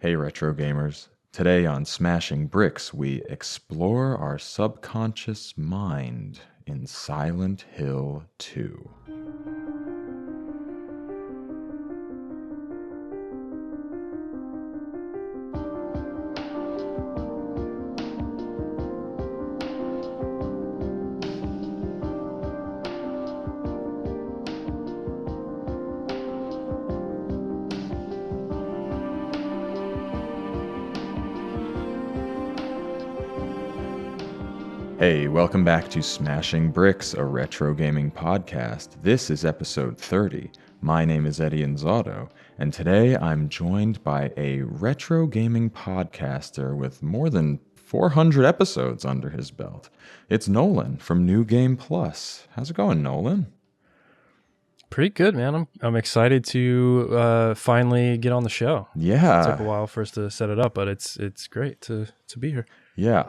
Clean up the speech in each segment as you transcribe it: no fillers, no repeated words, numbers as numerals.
Hey retro gamers. Today on Smashing Bricks, we explore our subconscious mind in Silent Hill 2. Hey, welcome back to Smashing Bricks, a retro gaming podcast. This is episode 30. My name is Eddie Inzauto, and today I'm joined by a retro gaming podcaster with more than 400 episodes under his belt. It's Nolan from New Game Plus. How's it going, Nolan? Pretty good, man. I'm excited to finally get on the show. Yeah. It took a while for us to set it up, but it's great to be here. Yeah,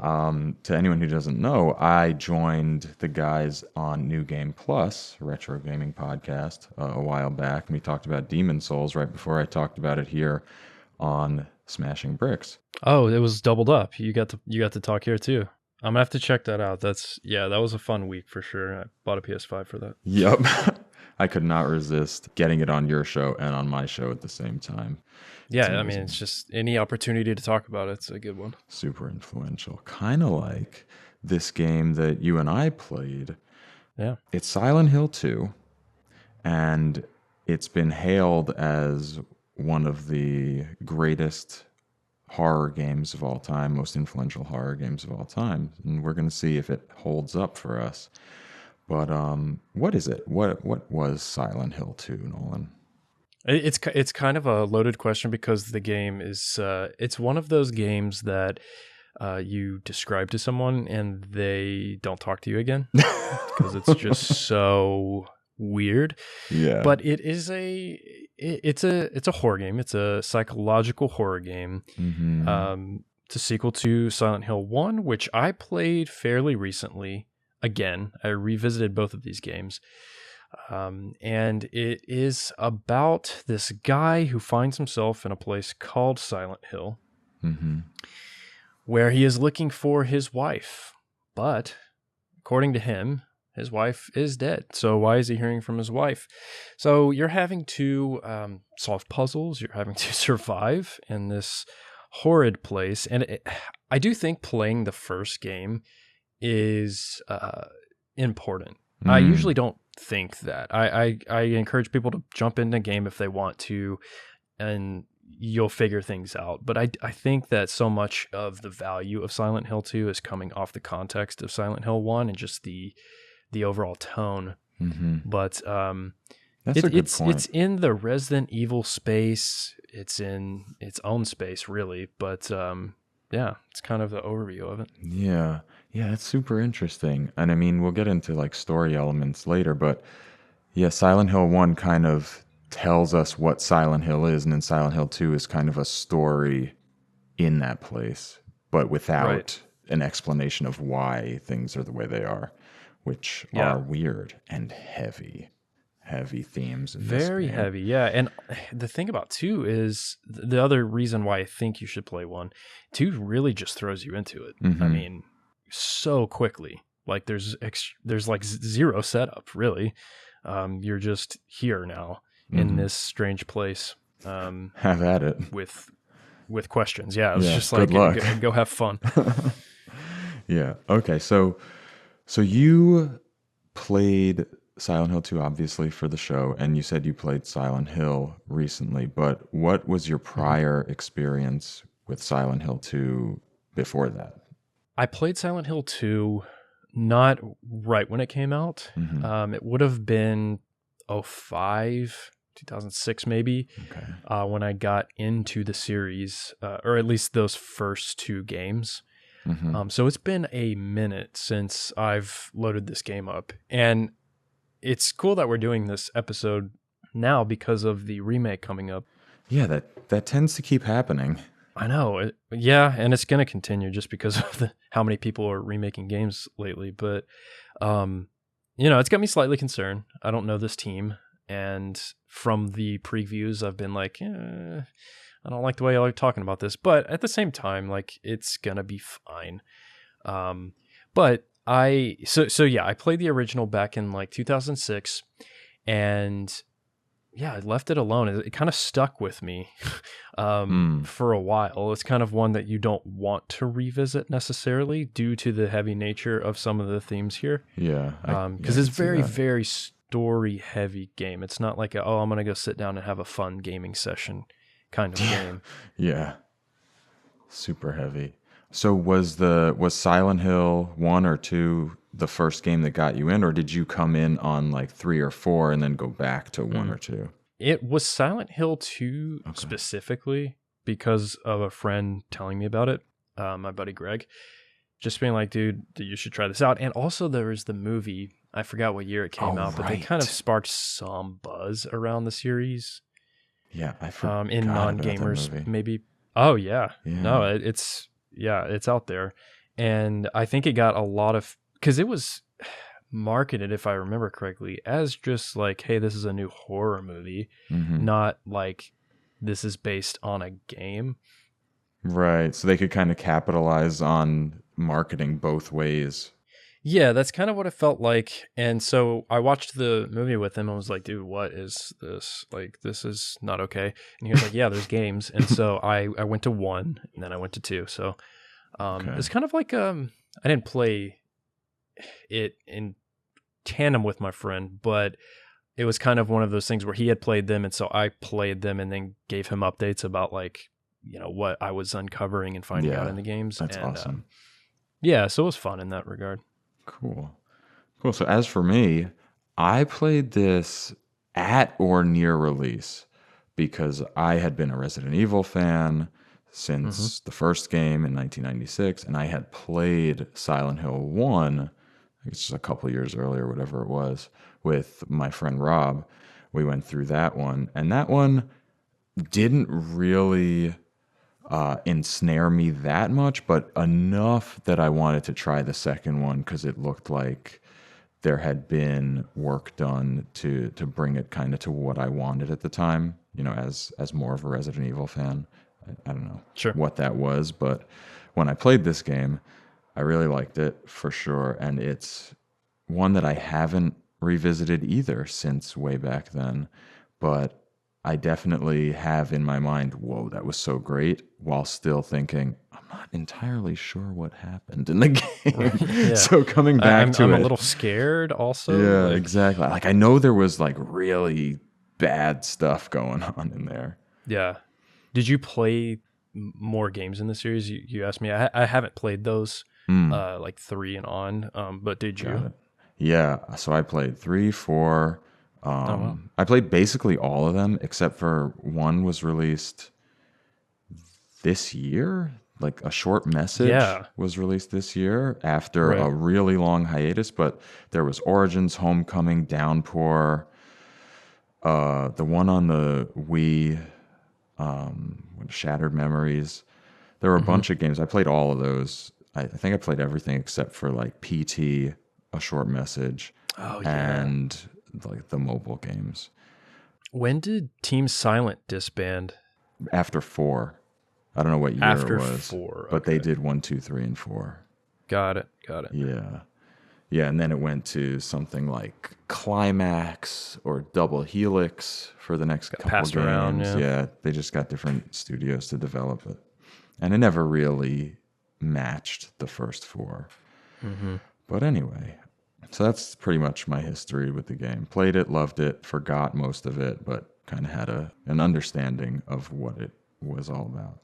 to anyone who doesn't know, I joined the guys on New Game Plus, retro gaming podcast, a while back. And we talked about Demon Souls right before I talked about it here on Smashing Bricks. Oh, it was doubled up. You got to talk here too. I'm gonna have to check that out. That was a fun week for sure. I bought a PS5 for that. Yep. I could not resist getting it on your show and on my show at the same time. Yeah, I mean, it's just any opportunity to talk about it's a good one. Super influential. Kind of like this game that you and I played. Yeah. It's Silent Hill 2, and it's been hailed as one of the greatest horror games of all time, most influential horror games of all time. And we're going to see if it holds up for us. But what is it? What was Silent Hill 2, Nolan? It's kind of a loaded question because the game is it's one of those games that you describe to someone and they don't talk to you again because it's just so weird. Yeah. But it's a horror game. It's a psychological horror game. Mm-hmm. It's a sequel to Silent Hill 1, which I played fairly recently. Again, I revisited both of these games. And it is about this guy who finds himself in a place called Silent Hill, where he is looking for his wife. But according to him, his wife is dead. So why is he hearing from his wife? So you're having to solve puzzles. You're having to survive in this horrid place. And I do think playing the first game is important. I usually don't think that. I encourage people to jump into a game if they want to, and you'll figure things out. But I think that so much of the value of Silent Hill 2 is coming off the context of Silent Hill 1 and just the overall tone. But That's a good point. It's in the Resident Evil space. It's in its own space, really. But yeah, it's kind of the overview of it. Yeah, it's super interesting. And I mean, we'll get into like story elements later, but yeah, Silent Hill 1 kind of tells us what Silent Hill is, and then Silent Hill 2 is kind of a story in that place, but without an explanation of why things are the way they are, which are weird and heavy themes. Very heavy, yeah. And the thing about 2 is the other reason why I think you should play 1. 2 really just throws you into it. I mean, so quickly. Like there's like zero setup, really. You're just here now in this strange place. Have at it with questions. Yeah, it's just like good luck. Go have fun. Yeah. Okay. So you played Silent Hill 2, obviously, for the show, and you said you played Silent Hill recently, but what was your prior experience with Silent Hill 2 before that? I played Silent Hill 2 not right when it came out. It would have been 2006 maybe, when I got into the series, or at least those first 2 games. So it's been a minute since I've loaded this game up, and it's cool that we're doing this episode now because of the remake coming up. Yeah, that tends to keep happening. I know. And it's going to continue just because of how many people are remaking games lately. But, it's got me slightly concerned. I don't know this team. And from the previews, I've been like, I don't like the way y'all are talking about this, but at the same time, like it's gonna be fine. But I played the original back in like 2006, and yeah, I left it alone. It kind of stuck with me Hmm. for a while. It's kind of one that you don't want to revisit necessarily due to the heavy nature of some of the themes here. Yeah. I Because it's could see very, that. very story heavy game. It's not like I'm gonna go sit down and have a fun gaming session kind of Yeah. game. Yeah. Super heavy. So was Silent Hill 1 or 2 the first game that got you in, or did you come in on like 3 or 4 and then go back to 1 Mm. or 2? It was Silent Hill 2 Okay. specifically because of a friend telling me about it, my buddy Greg, just being like, dude, you should try this out. And also there was the movie, I forgot what year it came Oh, out, but they kind of right. sparked some buzz around the series Yeah, I in forgot about that non-gamers movie. maybe. Oh yeah. No, Yeah. it's out there. And I think it got a lot of, because it was marketed, if I remember correctly, as just like, hey, this is a new horror movie, Hmm. not like this is based on a game. Right. So they could kind of capitalize on marketing both ways. Yeah, that's kind of what it felt like. And so I watched the movie with him and was like, dude, what is this? Like, this is not okay. And he was like, yeah, there's games. And so I went to 1 and then I went to 2. So Okay. it's kind of like I didn't play it in tandem with my friend, but it was kind of one of those things where he had played them and so I played them and then gave him updates about like, what I was uncovering and finding out Yeah. in the games. That's And awesome. yeah, so it was fun in that regard. Cool. Cool. So as for me, I played this at or near release because I had been a Resident Evil fan Hmm. since the first game in 1996, and I had played Silent Hill 1, I guess just a couple years earlier, whatever it was, with my friend Rob. We went through that one, and that one didn't really ensnare me that much, but enough that I wanted to try the second one because it looked like there had been work done to bring it kind of to what I wanted at the time. As more of a Resident Evil fan, I don't know Sure. what that was, but when I played this game, I really liked it for sure, and it's one that I haven't revisited either since way back then, but I definitely have in my mind, whoa, that was so great, while still thinking, I'm not entirely sure what happened in the Right. game. Yeah. So coming back I'm to a it, little scared also. yeah, Like, exactly. Like I know there was like really bad stuff going on in there. yeah. Did you play more games in the series? You asked me. I haven't played those, Hmm. like 3 and on. But did Got you? it. Yeah. So I played 3, 4. Oh wow. I played basically all of them except for one was released this year. Like a short message Yeah. was released this year after Right. a really long hiatus, but there was Origins, Homecoming, Downpour, the one on the Wii, Shattered Memories. There were a Hmm. bunch of games. I played all of those. I think I played everything except for like PT, a short message, Oh yeah. and like the mobile games. When did Team Silent disband? After 4, I don't know what year it After was, 4. but they Okay. did 1, 2, 3, and 4. Got it. Got it. Yeah. Yeah, and then it went to something like Climax or Double Helix for the next Got couple passed around. games. Yeah. Yeah, they just got different studios to develop it. And it never really matched the first 4. Hmm. But anyway, so that's pretty much my history with the game. Played it, loved it, forgot most of it, but kind of had an understanding of what it was all about.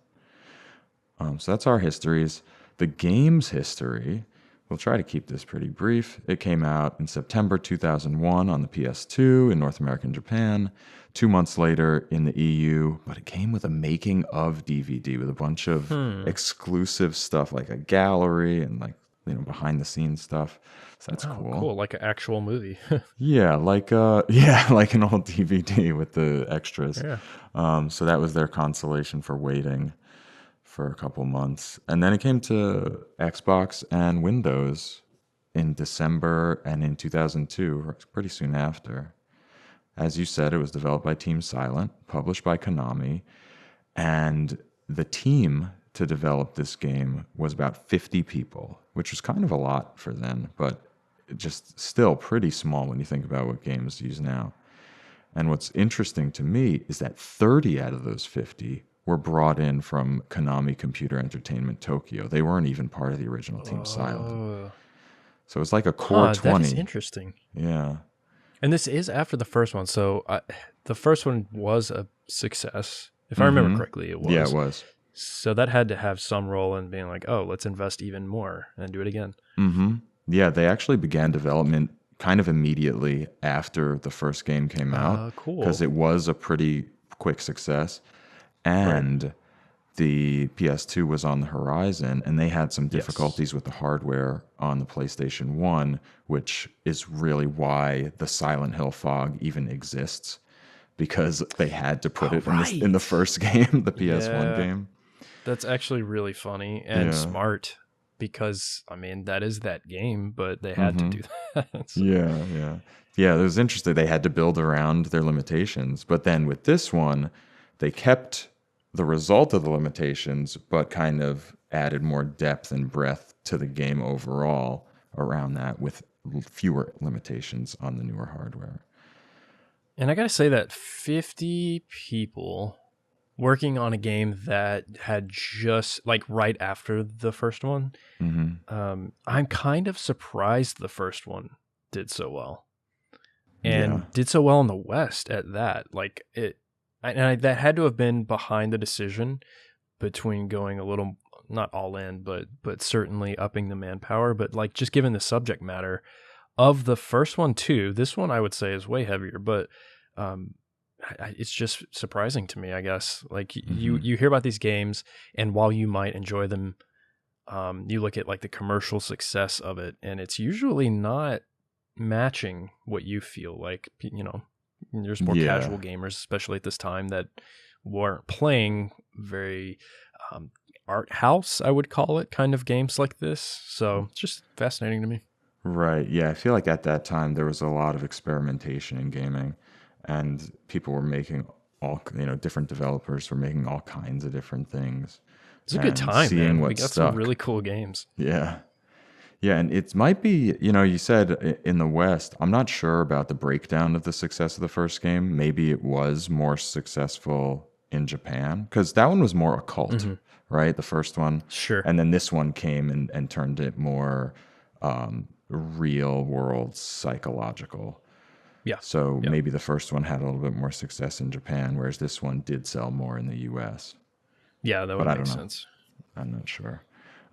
So that's our histories. The game's history, we'll try to keep this pretty brief. It came out in September 2001 on the PS2 in North America and Japan, 2 months later in the EU, but it came with a making of DVD with a bunch of Hmm. exclusive stuff like a gallery and like, behind the scenes stuff. So that's Oh, cool. cool. Like an actual movie. Yeah, like yeah, like an old DVD with the extras. Yeah. So that was their consolation for waiting for a couple months. And then it came to Xbox and Windows in December and in 2002, pretty soon after. As you said, it was developed by Team Silent, published by Konami, And the team to develop this game was about 50 people, which was kind of a lot for then, but just still pretty small when you think about what games use now. And what's interesting to me is that 30 out of those 50 were brought in from Konami Computer Entertainment Tokyo. They weren't even part of the original Team Silent. Oh. So it was like a core Huh, that is 20. interesting. Yeah. And this is after the first one. So the first one was a success. If I remember correctly, it was. Yeah, it was. So that had to have some role in being like, oh, let's invest even more and do it again. Yeah, they actually began development kind of immediately after the first game came out. Cool. Because it was a pretty quick success. Right. And the PS2 was on the horizon, and they had some difficulties with the hardware on the PlayStation 1, which is really why the Silent Hill fog even exists, because they had to put it in the first game, the PS1 game. That's actually really funny and smart, because, I mean, that is that game, but they had to do that. So. Yeah. Yeah, it was interesting. They had to build around their limitations. But then with this one, they kept the result of the limitations, but kind of added more depth and breadth to the game overall around that with fewer limitations on the newer hardware. And I gotta say that 50 people working on a game that had just, like, right after the first one, I'm kind of surprised the first one did so well. And did so well in the West at that. Like, that had to have been behind the decision between going a little, not all in, but certainly upping the manpower. But, like, just given the subject matter of the first one too, this one I would say is way heavier. But it's just surprising to me, I guess. Like, you hear about these games, and while you might enjoy them, you look at, like, the commercial success of it, and it's usually not matching what you feel like. You know, there's more casual gamers, especially at this time, that weren't playing very art house, I would call it, kind of games like this. So it's just fascinating to me. Right. Yeah, I feel like at that time there was a lot of experimentation in gaming, and people were making different developers were making all kinds of different things. It's a good time, seeing man. what We got stuck. some really cool games. Yeah. Yeah, and it might be, you said in the West, I'm not sure about the breakdown of the success of the first game. Maybe it was more successful in Japan, because that one was more occult, right? The first one. Sure. And then this one came and turned it more real world psychological. Yeah. So maybe the first one had a little bit more success in Japan, whereas this one did sell more in the US. Yeah, that would make sense. I'm not sure.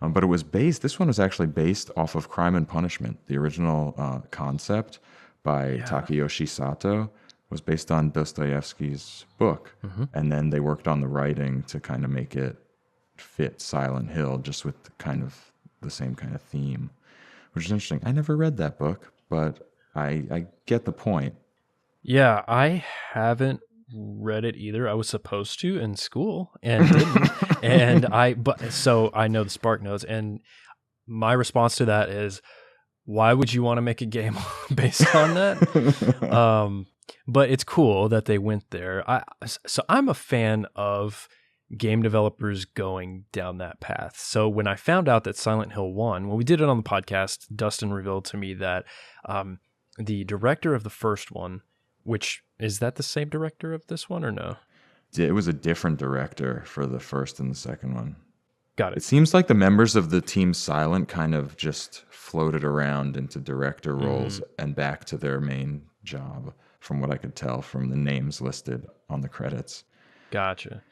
But this one was actually based off of Crime and Punishment. The original concept by Takayoshi Sato was based on Dostoevsky's book. And then they worked on the writing to kind of make it fit Silent Hill, just with kind of the same kind of theme, which is interesting. I never read that book, but I get the point. Yeah, I haven't read it either. I was supposed to in school and didn't. So I know the Spark Notes, and my response to that is, why would you want to make a game based on that? But it's cool that they went there. So I'm a fan of game developers going down that path. So when I found out that Silent Hill 1, when we did it on the podcast, Dustin revealed to me that the director of the first one, which is that the same director of this one or no? It was a different director for the first and the second one. Got it. It seems like the members of the Team Silent kind of just floated around into director roles and back to their main job, from what I could tell from the names listed on the credits. Gotcha.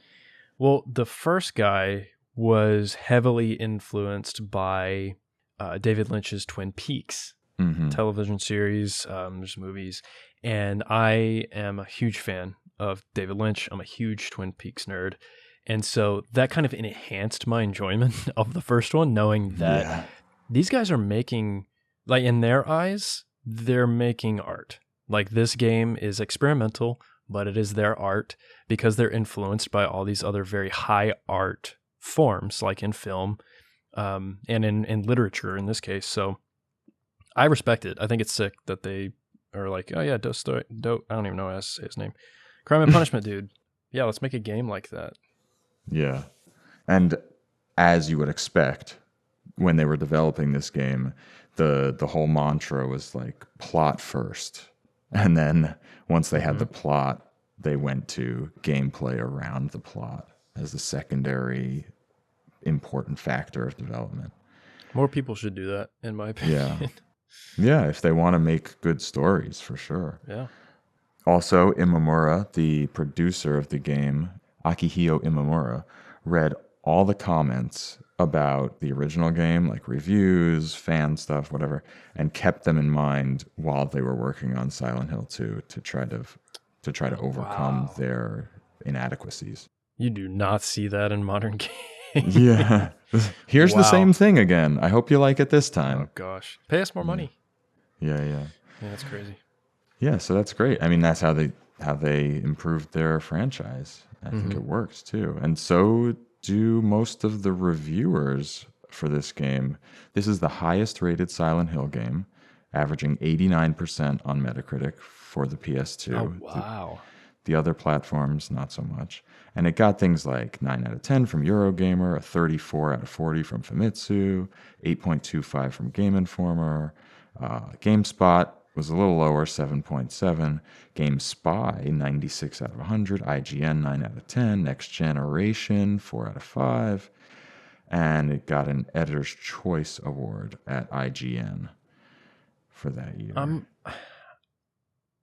Well, the first guy was heavily influenced by David Lynch's Twin Peaks television series. There's movies. And I am a huge fan of David Lynch. I'm a huge Twin Peaks nerd. And so that kind of enhanced my enjoyment of the first one, knowing that these guys are making, like, in their eyes, they're making art. Like, this game is experimental, but it is their art because they're influenced by all these other very high art forms, like in film and in literature in this case. So I respect it. I think it's sick that they are like, oh yeah, I don't even know how to say his name. Crime and Punishment, dude. Yeah, let's make a game like that. Yeah. And as you would expect, when they were developing this game, the whole mantra was like plot first. And then once they had Hmm. the plot, they went to gameplay around the plot as the secondary important factor of development. More people should do that, in my Yeah. opinion. Yeah, if they want to make good stories, for sure. Yeah. Also, Imamura, the producer of the game, Akihio Imamura, read all the comments about the original game, like reviews, fan stuff, whatever, and kept them in mind while they were working on Silent Hill 2 to try to overcome Wow. their inadequacies. You do not see that in modern games. Yeah. Here's the Wow. same thing again. I hope you like it this Oh time. gosh. Pay us more Yeah. money. Yeah, yeah. Yeah, that's crazy. Yeah, so that's great. I mean, that's how they improved their franchise. I think Hmm. it works too. And so do most of the reviewers for this game. This is the highest rated Silent Hill game, averaging 89% on Metacritic for the Oh PS2. wow. The other platforms, not so much. And it got things like 9 out of 10 from Eurogamer, a 34 out of 40 from Famitsu, 8.25 from Game Informer. GameSpot was a little lower, 7.7. GameSpy, 96 out of 100. IGN, 9 out of 10. Next Generation, 4 out of 5. And it got an Editor's Choice Award at IGN for that year. Um,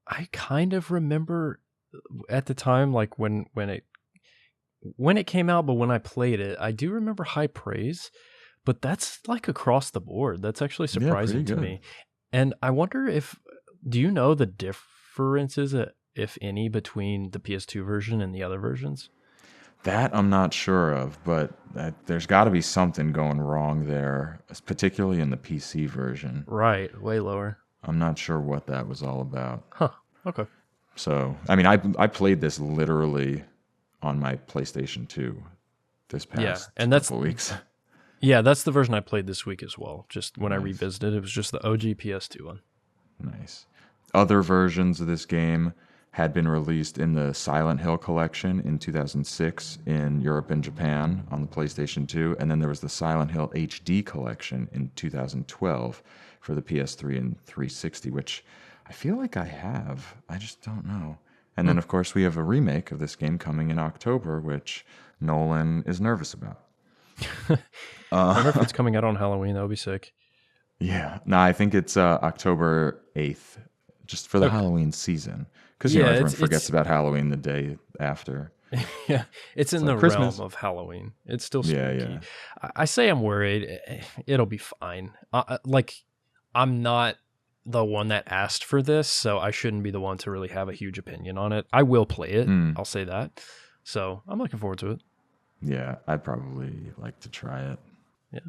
I kind of remember at the time, like when it came out, but when I played it, I do remember high praise. But that's like across the board. That's actually Yeah, pretty surprising to good. me. And I wonder if do you know the differences, if any, between the PS2 version and the other versions? That I'm not sure of, but there's got to be something going wrong there, particularly in the PC version. Right, way lower. I'm not sure what that was all about. Huh. Okay. So, I mean, I played this literally on my PlayStation 2 this Yeah, past and couple weeks. that's the version I played this week as well. Just when I Nice, revisited, it was just the OG PS2 one. nice. Other versions of this game had been released in the Silent Hill collection in 2006 in Europe and Japan on the PlayStation 2, and then there was the Silent Hill HD collection in 2012 for the PS3 and 360, which I feel like I have. I just don't know. And Hmm. then, of course, we have a remake of this game coming in October, which Nolan is nervous about. I wonder if Uh, it's coming out on Halloween. That would be sick. yeah, no, I think it's October 8th, just for the Okay. Halloween season. Because, Yeah, everyone forgets it's about Halloween the day after. yeah, it's It's in like the realm Christmas. of Halloween. It's still Yeah, spooky. yeah. I say I'm worried. It'll be fine. Like I'm not the one that asked for this, so I shouldn't be the one to really have a huge opinion on it. I will play it. Mm, I'll say that. So I'm looking forward to it. yeah, I'd probably like to try it. Yeah.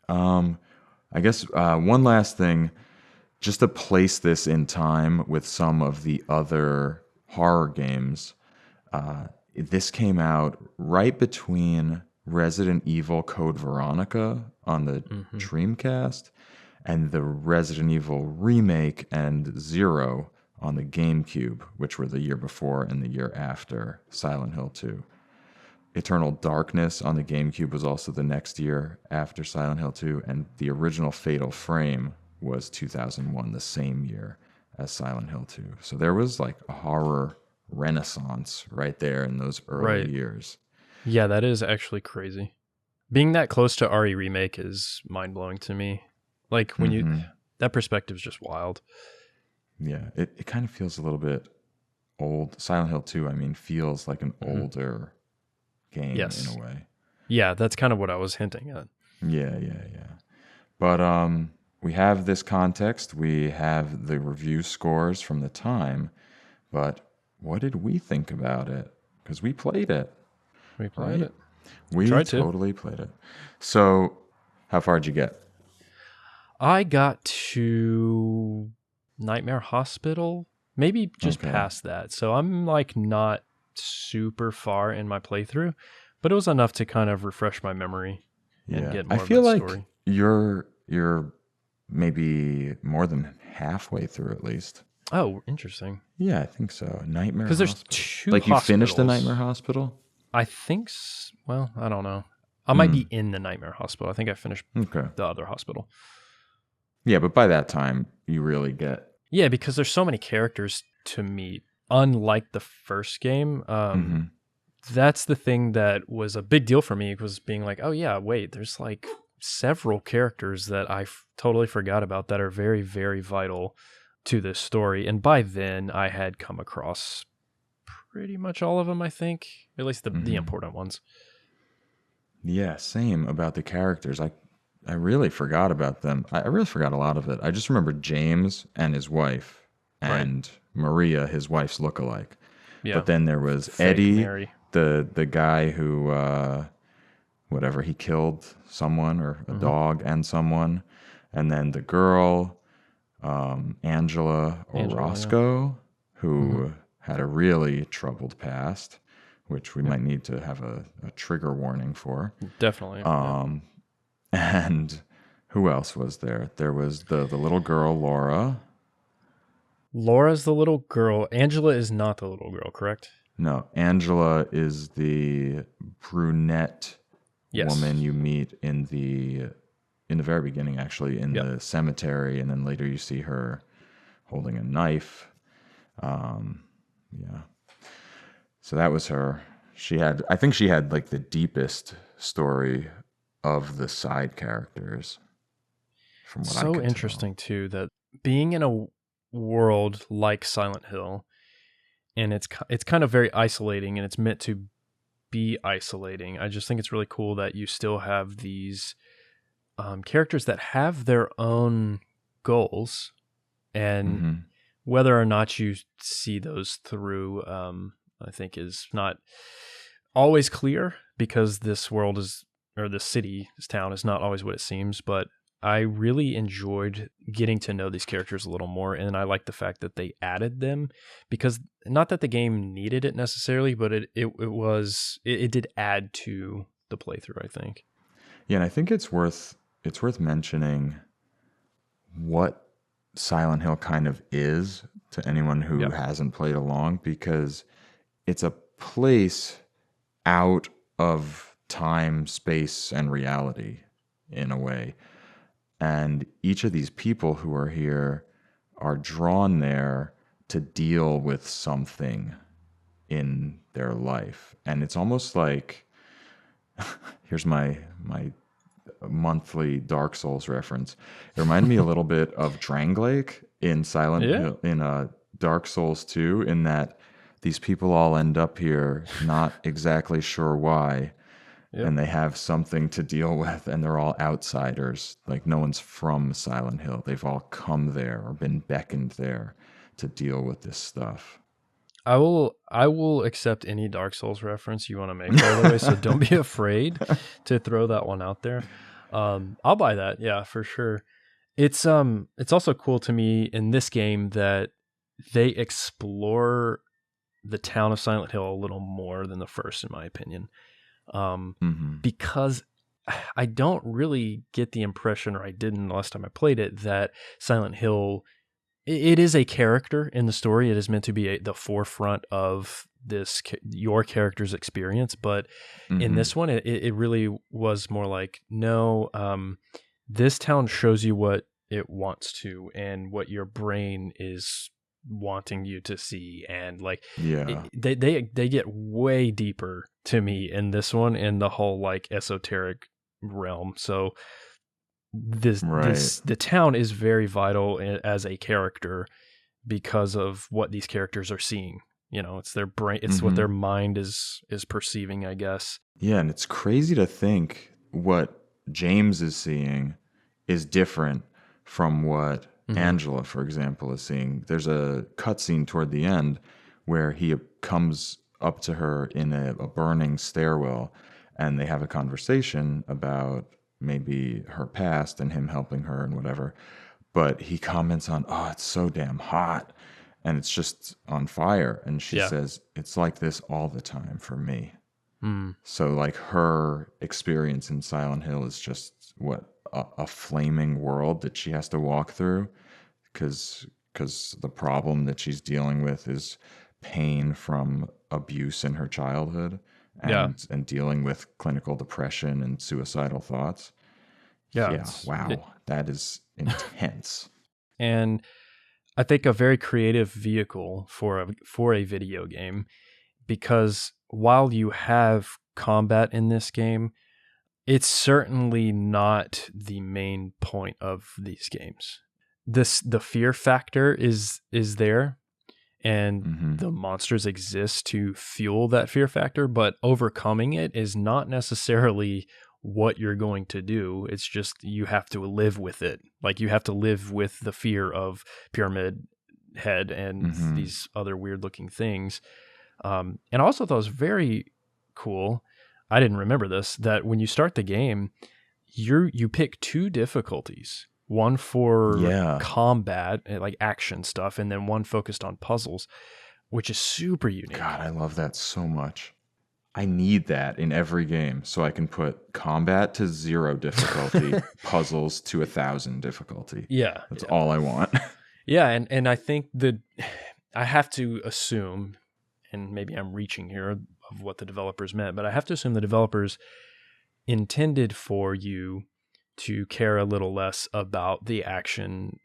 Um, I guess one last thing, just to place this in time with some of the other horror games. This came out right between Resident Evil Code Veronica on the Hmm. Dreamcast and the Resident Evil remake and Zero on the GameCube, which were the year before and the year after Silent Hill 2. Eternal Darkness on the GameCube was also the next year after Silent Hill 2, and the original Fatal Frame was 2001, the same year as Silent Hill 2. So there was like a horror renaissance right there in those early Right. years. Yeah, that is actually crazy. Being that close to RE remake is mind blowing to me. Like when you Hmm. that perspective is just wild. Yeah, it kind of feels a little bit old. Silent Hill 2, I mean, feels like an Hmm. older game in Yes. a way. Yeah, that's kind of what I was hinting at. Yeah, yeah, yeah. But we have this context. We have the review scores from the time. But what did we think about it? Because we played it, We played right? it. We Tried to. totally played it. So, how far did you get? I got to Nightmare Hospital, maybe just Okay. past that. So I'm like not super far in my playthrough, but it was enough to kind of refresh my memory and Yeah. get I more of feel that like story. you're maybe more than halfway through at least. Oh, interesting. Yeah, I think so. Nightmare Because there's Hospital. two Like you finished the hospitals. Nightmare Hospital? I think, well, I don't know. I might be Mm, in the Nightmare Hospital. I think I finished okay. the other hospital. Yeah, but by that time, you really get. Yeah, because there's so many characters to meet. Unlike the first game, Hmm. that's the thing that was a big deal for me, was being like, oh yeah, wait, there's like several characters that I totally forgot about that are very, very vital to this story. And by then, I had come across pretty much all of them, I think, at least the Hmm. important ones. Yeah, same about the characters. I really forgot about them. I really forgot a lot of it. I just remember James and his wife Right. and Maria, his wife's lookalike. Yeah. But then there was Fake Eddie, Mary. the guy who whatever, he killed someone or a Hmm. dog and someone, and then the girl, Angela Angela, yeah. Orozco, Hmm. who had a really troubled past, which we Yep. might need to have a trigger warning for. Definitely. Yep. Um, and who else was there? There was the little girl, Laura. Laura's the little girl. Angela is not the little girl, correct? No, Angela is the brunette woman Yes. you meet in the very beginning, actually, in Yep. the cemetery, and then later you see her holding a knife. Um, yeah. So that was her. I think she had like the deepest story of the side characters, from what I So could tell. interesting too that being in a world like Silent Hill, and it's kind of very isolating, and it's meant to be isolating. I just think it's really cool that you still have these characters that have their own goals, and Hmm. whether or not you see those through, I think is not always clear, because this world is, or this city, this town is not always what it seems. But I really enjoyed getting to know these characters a little more, and I like the fact that they added them, because not that the game needed it necessarily, but it did add to the playthrough, I think. Yeah, and I think it's worth mentioning what Silent Hill kind of is to anyone who Yep. hasn't played along, because it's a place out of time, space, and reality in a way. And each of these people who are here are drawn there to deal with something in their life. And it's almost like, here's my monthly Dark Souls reference. It reminded me a little bit of Dranglake in Silent Yeah. Hill, in Dark Souls 2, in that these people all end up here not exactly sure why, Yep. and they have something to deal with, and they're all outsiders. Like, no one's from Silent Hill. They've all come there or been beckoned there to deal with this stuff. I will accept any Dark Souls reference you want to make, by the way, so don't be afraid to throw that one out there. I'll buy that, yeah, for sure. It's also cool to me in this game that they explore the town of Silent Hill a little more than the first, in my opinion. Um, Hmm. because I don't really get the impression, or I didn't the last time I played it, that Silent Hill, it is a character in the story. It is meant to be the forefront of your character's experience, but in Hmm. this one, it really was more like, no, this town shows you what it wants to, and what your brain is wanting you to see, and like Yeah. they get way deeper to me in this one, in the whole like esoteric realm. So Right. the town is very vital as a character, because of what these characters are seeing. It's their brain, it's what their Hmm. mind is perceiving, I guess. Yeah, and it's crazy to think what James is seeing is different from what Hmm. Angela, for example, is seeing. There's a cutscene toward the end where he comes up to her in a burning stairwell, and they have a conversation about maybe her past and him helping her and whatever. But he comments on, "Oh, it's so damn hot." And it's just on fire. And she Yeah. says, "It's like this all the time for me." Mm. So, like, her experience in Silent Hill is just what, a flaming world that she has to walk through, because the problem that she's dealing with is pain from abuse in her childhood, Yeah. and dealing with clinical depression and suicidal thoughts. Yeah. Yeah, wow, that is intense. And I think a very creative vehicle for a video game, because while you have combat in this game, it's certainly not the main point of these games. The fear factor is there, and Hmm. the monsters exist to fuel that fear factor, but overcoming it is not necessarily what you're going to do. It's just you have to live with it. Like you have to live with the fear of Pyramid Head and Hmm. these other weird looking things. And I also thought it was very cool. I didn't remember this, that when you start the game, you pick two difficulties. One for Yeah. combat, like action stuff, and then one focused on puzzles, which is super God, unique. I love that so much. I need that in every game so I can put combat to 0 difficulty, puzzles to 1,000 difficulty. Yeah, That's yeah. all I want. Yeah, and I think that I have to assume, and maybe I'm reaching here of what the developers meant, but I have to assume the developers intended for you to care a little less about the action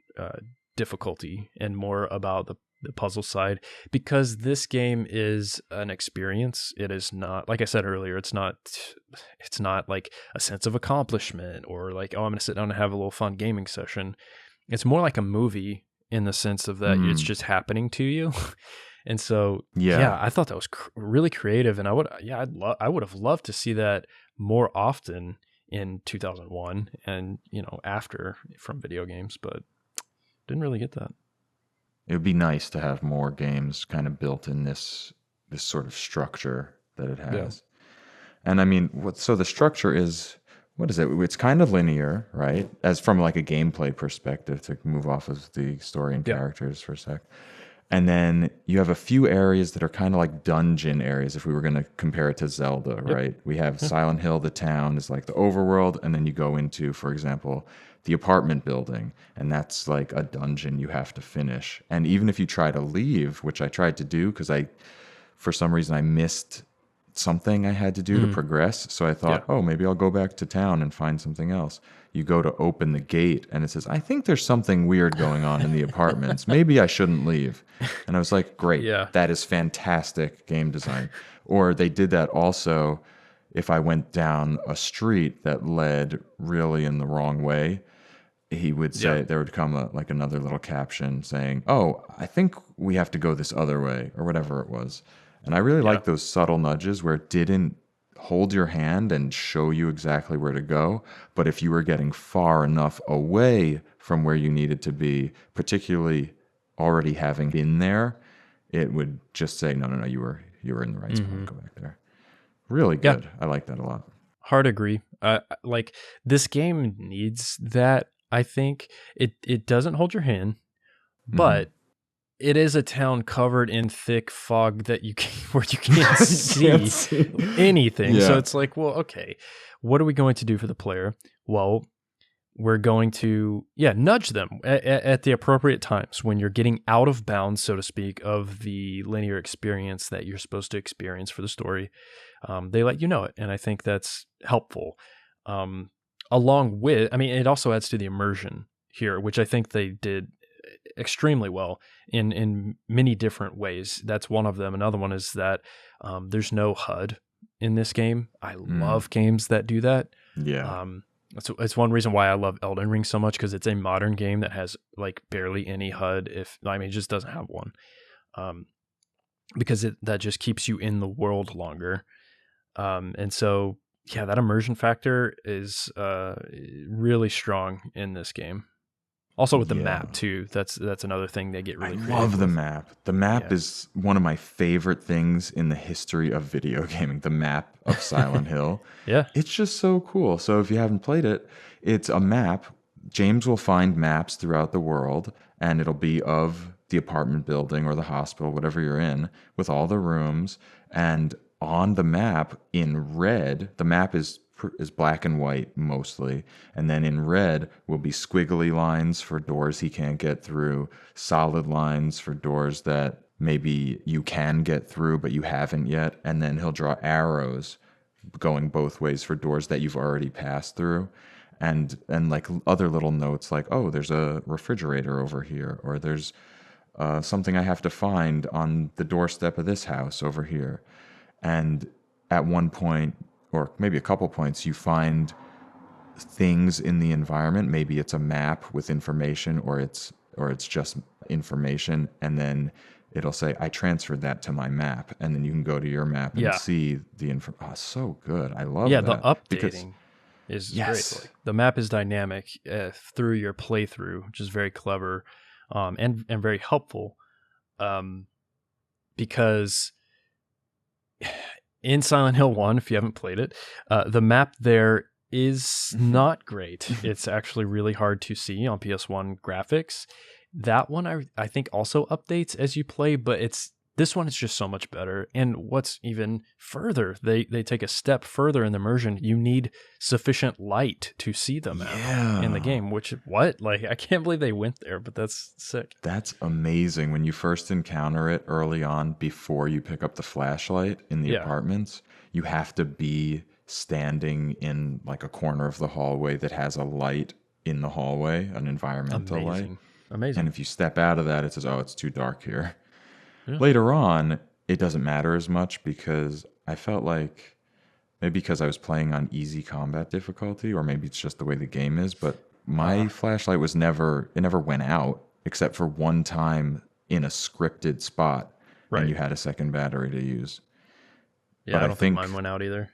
difficulty and more about the puzzle side, because this game is an experience. It is not, like I said earlier, it's not like a sense of accomplishment or like, oh, I'm going to sit down and have a little fun gaming session. It's more like a movie in the sense of that it's Mm, just happening to you. And so, yeah. yeah, I thought that was really creative, and I would have loved to see that more often in 2001 and after from video games, but didn't really get that. It would be nice to have more games kind of built in this sort of structure that it Yeah. has. And I mean, so the structure is, what is it? It's kind of linear, right? As from like a gameplay perspective, to move off of the story and Yeah. characters for a sec. And then you have a few areas that are kind of like dungeon areas, if we were going to compare it to Zelda, Yep. right? We have Yeah. Silent Hill, the town is like the overworld, and then you go into, for example, the apartment building, and that's like a dungeon you have to finish. And even if you try to leave, which I tried to do because for some reason, I missed something I had to do to Mm. progress. So I Yeah. thought, oh, maybe I'll go back to town and find something else. You go to open the gate and it says, I think there's something weird going on in the apartments. Maybe I shouldn't leave. And I was like, great, Yeah. that is fantastic game design. Or they did that also if I went down a street that led really in the wrong way. He would Yeah. say, there would come like another little caption saying, oh, I think we have to go this other way, or whatever it was. And I really Yeah. like those subtle nudges where it didn't hold your hand and show you exactly where to go. But if you were getting far enough away from where you needed to be, particularly already having been there, it would just say, no, no, no, you were in the right spot. Hmm. Go back there. Really Yeah. good. I like that a lot. Hard agree. Like this game needs that. I think it doesn't hold your hand, Hmm. but it is a town covered in thick fog that where you can't Can't see see. anything. So Yeah. it's like, well, okay, what are we going to do for the player? Well, we're going to nudge them at the appropriate times when you're getting out of bounds, so to speak, of the linear experience that you're supposed to experience for the story. They let you know it, and I think that's helpful. Along with, I mean, it also adds to the immersion here, which I think they did extremely well in many different ways. That's one of them. Another one is that there's no HUD in this game. I love games that do that. Yeah. It's one reason why I love Elden Ring so much, because it's a modern game that has like barely any HUD. It just doesn't have one, because that just keeps you in the world longer. And so yeah, that immersion factor is really strong in this game. Also with the Yeah. map too. That's another thing they get really I creative love the with. map. The map Yeah. is one of my favorite things in the history of video gaming. The map of Silent Hill. Yeah. It's just so cool. So if you haven't played it, it's a map. James will find maps throughout the world, and it'll be of the apartment building or the hospital, whatever you're in, with all the rooms. And on the map in red, the map is black and white mostly, and then in red will be squiggly lines for doors he can't get through, solid lines for doors that maybe you can get through, but you haven't yet. And then he'll draw arrows going both ways for doors that you've already passed through. And like other little notes like, oh, there's a refrigerator over here, or there's something I have to find on the doorstep of this house over here. And at one point, or maybe a couple points, you find things in the environment. Maybe it's a map with information, or it's just information, and then it'll say, I transferred that to my map, and then you can go to your map and Yeah. see the info. Oh, so good. I love Yeah, that. the Because updating is yes, great. Like, the map is dynamic through your playthrough, which is very clever, and very helpful. Because in Silent Hill 1, if you haven't played it, the map there is not great. It's actually really hard to see on PS1 graphics. That one I think also updates as you play, but this one is just so much better. And what's even further, they take a step further in the immersion. You need sufficient light to see the map in the game, which, like, I can't believe they went there, but that's sick. That's amazing. When you first encounter it early on, before you pick up the flashlight in the apartments, you have to be standing in like a corner of the hallway that has a light in the hallway, an environmental light. Amazing. And if you step out of that, it says, oh, it's too dark here. Yeah. Later on, it doesn't matter as much because I felt like, maybe because I was playing on easy combat difficulty, or maybe it's just the way the game is, but my flashlight never went out except for one time in a scripted spot, and you had a second battery to use. Yeah, But I don't think mine went out either.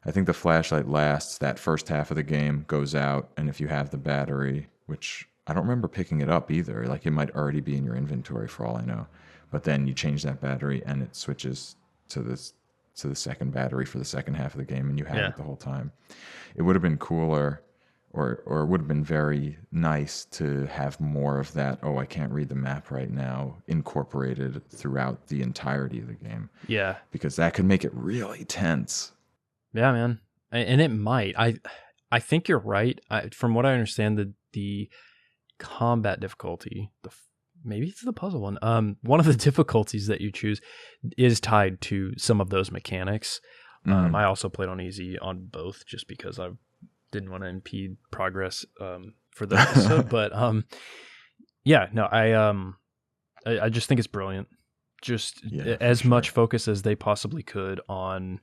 I think the flashlight lasts that first half of the game, goes out, and if you have the battery, which I don't remember picking it up either, like it might already be in your inventory for all I know, but then you change that battery and it switches to the second battery for the second half of the game, and you have it the whole time. It would have been cooler, or it would have been very nice to have more of that, oh, I can't read the map right now, incorporated throughout the entirety of the game. Yeah. Because that could make it really tense. Yeah, man. And it might. I think you're right. From what I understand, the combat difficulty, maybe it's the puzzle one. One of the difficulties that you choose is tied to some of those mechanics. I also played on easy on both just because I didn't want to impede progress for the episode. But yeah, no, I just think it's brilliant. Just as much focus as they possibly could on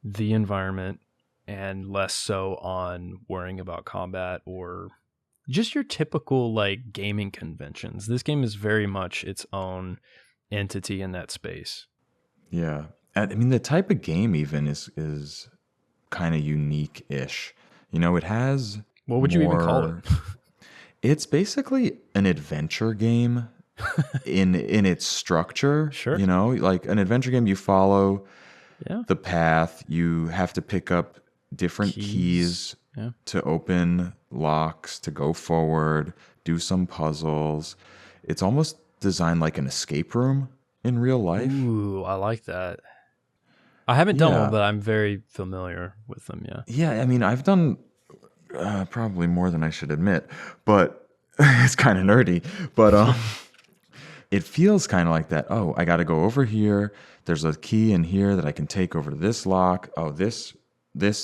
the environment and less so on worrying about combat or just your typical like gaming conventions. This game is very much its own entity in that space. Yeah. I mean, the type of game even is kind of unique-ish. You know, it has What would you even call it? It's basically an adventure game in its structure. Sure. You know, like an adventure game, you follow Yeah. the path, you have to pick up different keys to open locks, to go forward, do some puzzles. It's almost designed like an escape room in real life. Ooh, I like that. I haven't done one, but I'm very familiar with them, yeah. Yeah, I mean, I've done probably more than I should admit, but it's kind of nerdy. But it feels kind of like that. Oh, I got to go over here. There's a key in here that I can take over to this lock. Oh, this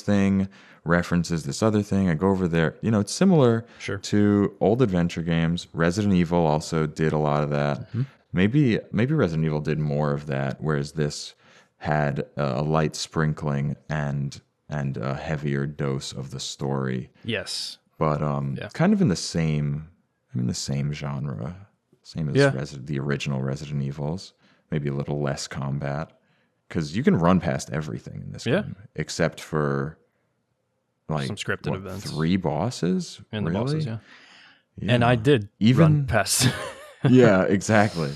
thing references this other thing. I go over there. You know, it's similar to old adventure games. Resident Evil also did a lot of that. Mm-hmm. Maybe Resident Evil did more of that, whereas this had a light sprinkling and a heavier dose of the story. Yes. But kind of in the same genre. Same as the original Resident Evils. Maybe a little less combat. Because you can run past everything in this game. Except for like some scripted events. 3 bosses? And really? the bosses, yeah. And I did run past. Yeah, exactly.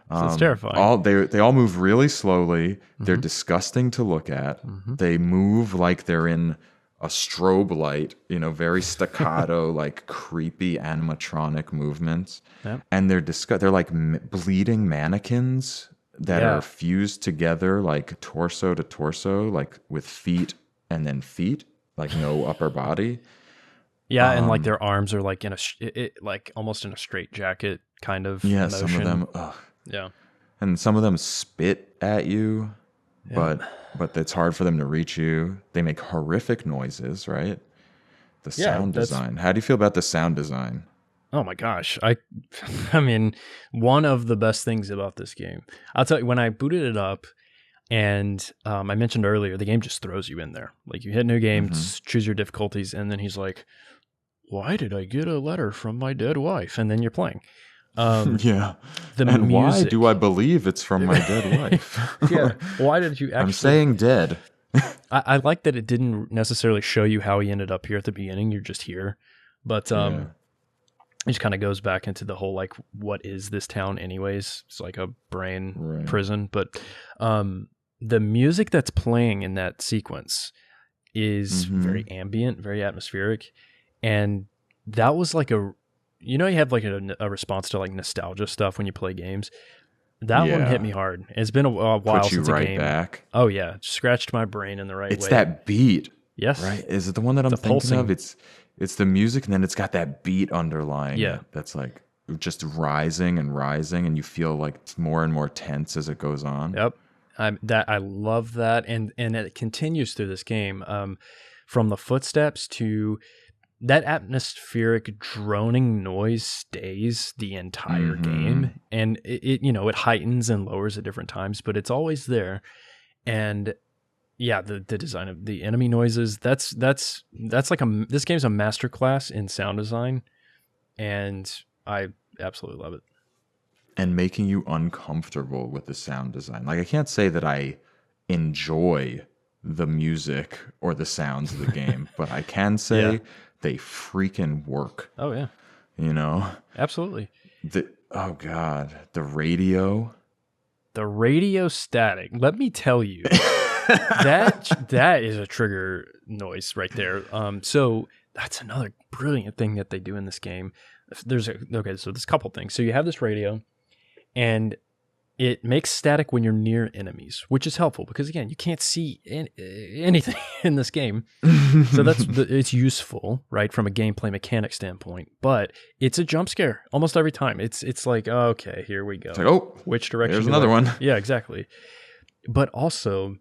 So it's terrifying. They all move really slowly. They're disgusting to look at. They move like they're in a strobe light, you know, very staccato, like creepy animatronic movements. Yep. And they're like bleeding mannequins that are fused together like torso to torso, like with feet and then feet, like no upper body. Yeah, and like their arms are like in like almost in a straight jacket kind of motion. Some of them. Ugh. Yeah. and some of them spit at you, Yeah. but it's hard for them to reach you. They make horrific noises, right? The Yeah, sound that's design. How do you feel about the sound design? oh my gosh. I mean, one of the best things about this game. I'll tell you when I booted it up and I mentioned earlier the game just throws you in there. Like you hit new game, Hmm. choose your difficulties and then he's like, "Why did I get a letter from my dead wife?" And then you're playing. Um Yeah. the And why do I music. believe it's from my dead wife? Yeah. Why did you I'm actually saying dead. I like that it didn't necessarily show you how he ended up here at the beginning. You're just here. But Yeah. it just kind of goes back into the whole like what is this town anyways? It's like a brain Right. prison. But the music that's playing in that sequence is very ambient, very atmospheric. And that was like you have like a response to like nostalgia stuff when you play games. That one hit Yeah. me hard. It's been a while Put you since a right game. back. Oh yeah, scratched my brain in the right It's way. that beat, Yes, right? Is it the one that I'm the thinking of? pulsing. It's the music, and then it's got that beat underlying Yeah. it. That's like just rising and rising, and you feel like it's more and more tense as it goes on. Yep. I love that, and it continues through this game, from the footsteps to that atmospheric droning noise stays the entire game, and it heightens and lowers at different times, but it's always there. And yeah, the design of the enemy noises that's like this game's a masterclass in sound design, and I absolutely love it. And making you uncomfortable with the sound design. Like I can't say that I enjoy the music or the sounds of the game, but I can Yeah. say they freaking work. Oh yeah. You know, Absolutely. oh god, the radio. The radio static. Let me tell you, that is a trigger noise right there. So that's another brilliant thing that they do in this game. So there's a couple things. So you have this radio, and it makes static when you're near enemies, which is helpful because again, you can't see anything in this game. So it's useful, right, from a gameplay mechanic standpoint. But it's a jump scare almost every time. It's like, okay, here we go. It's like, oh, Which direction? there's another one. Yeah, exactly. But also,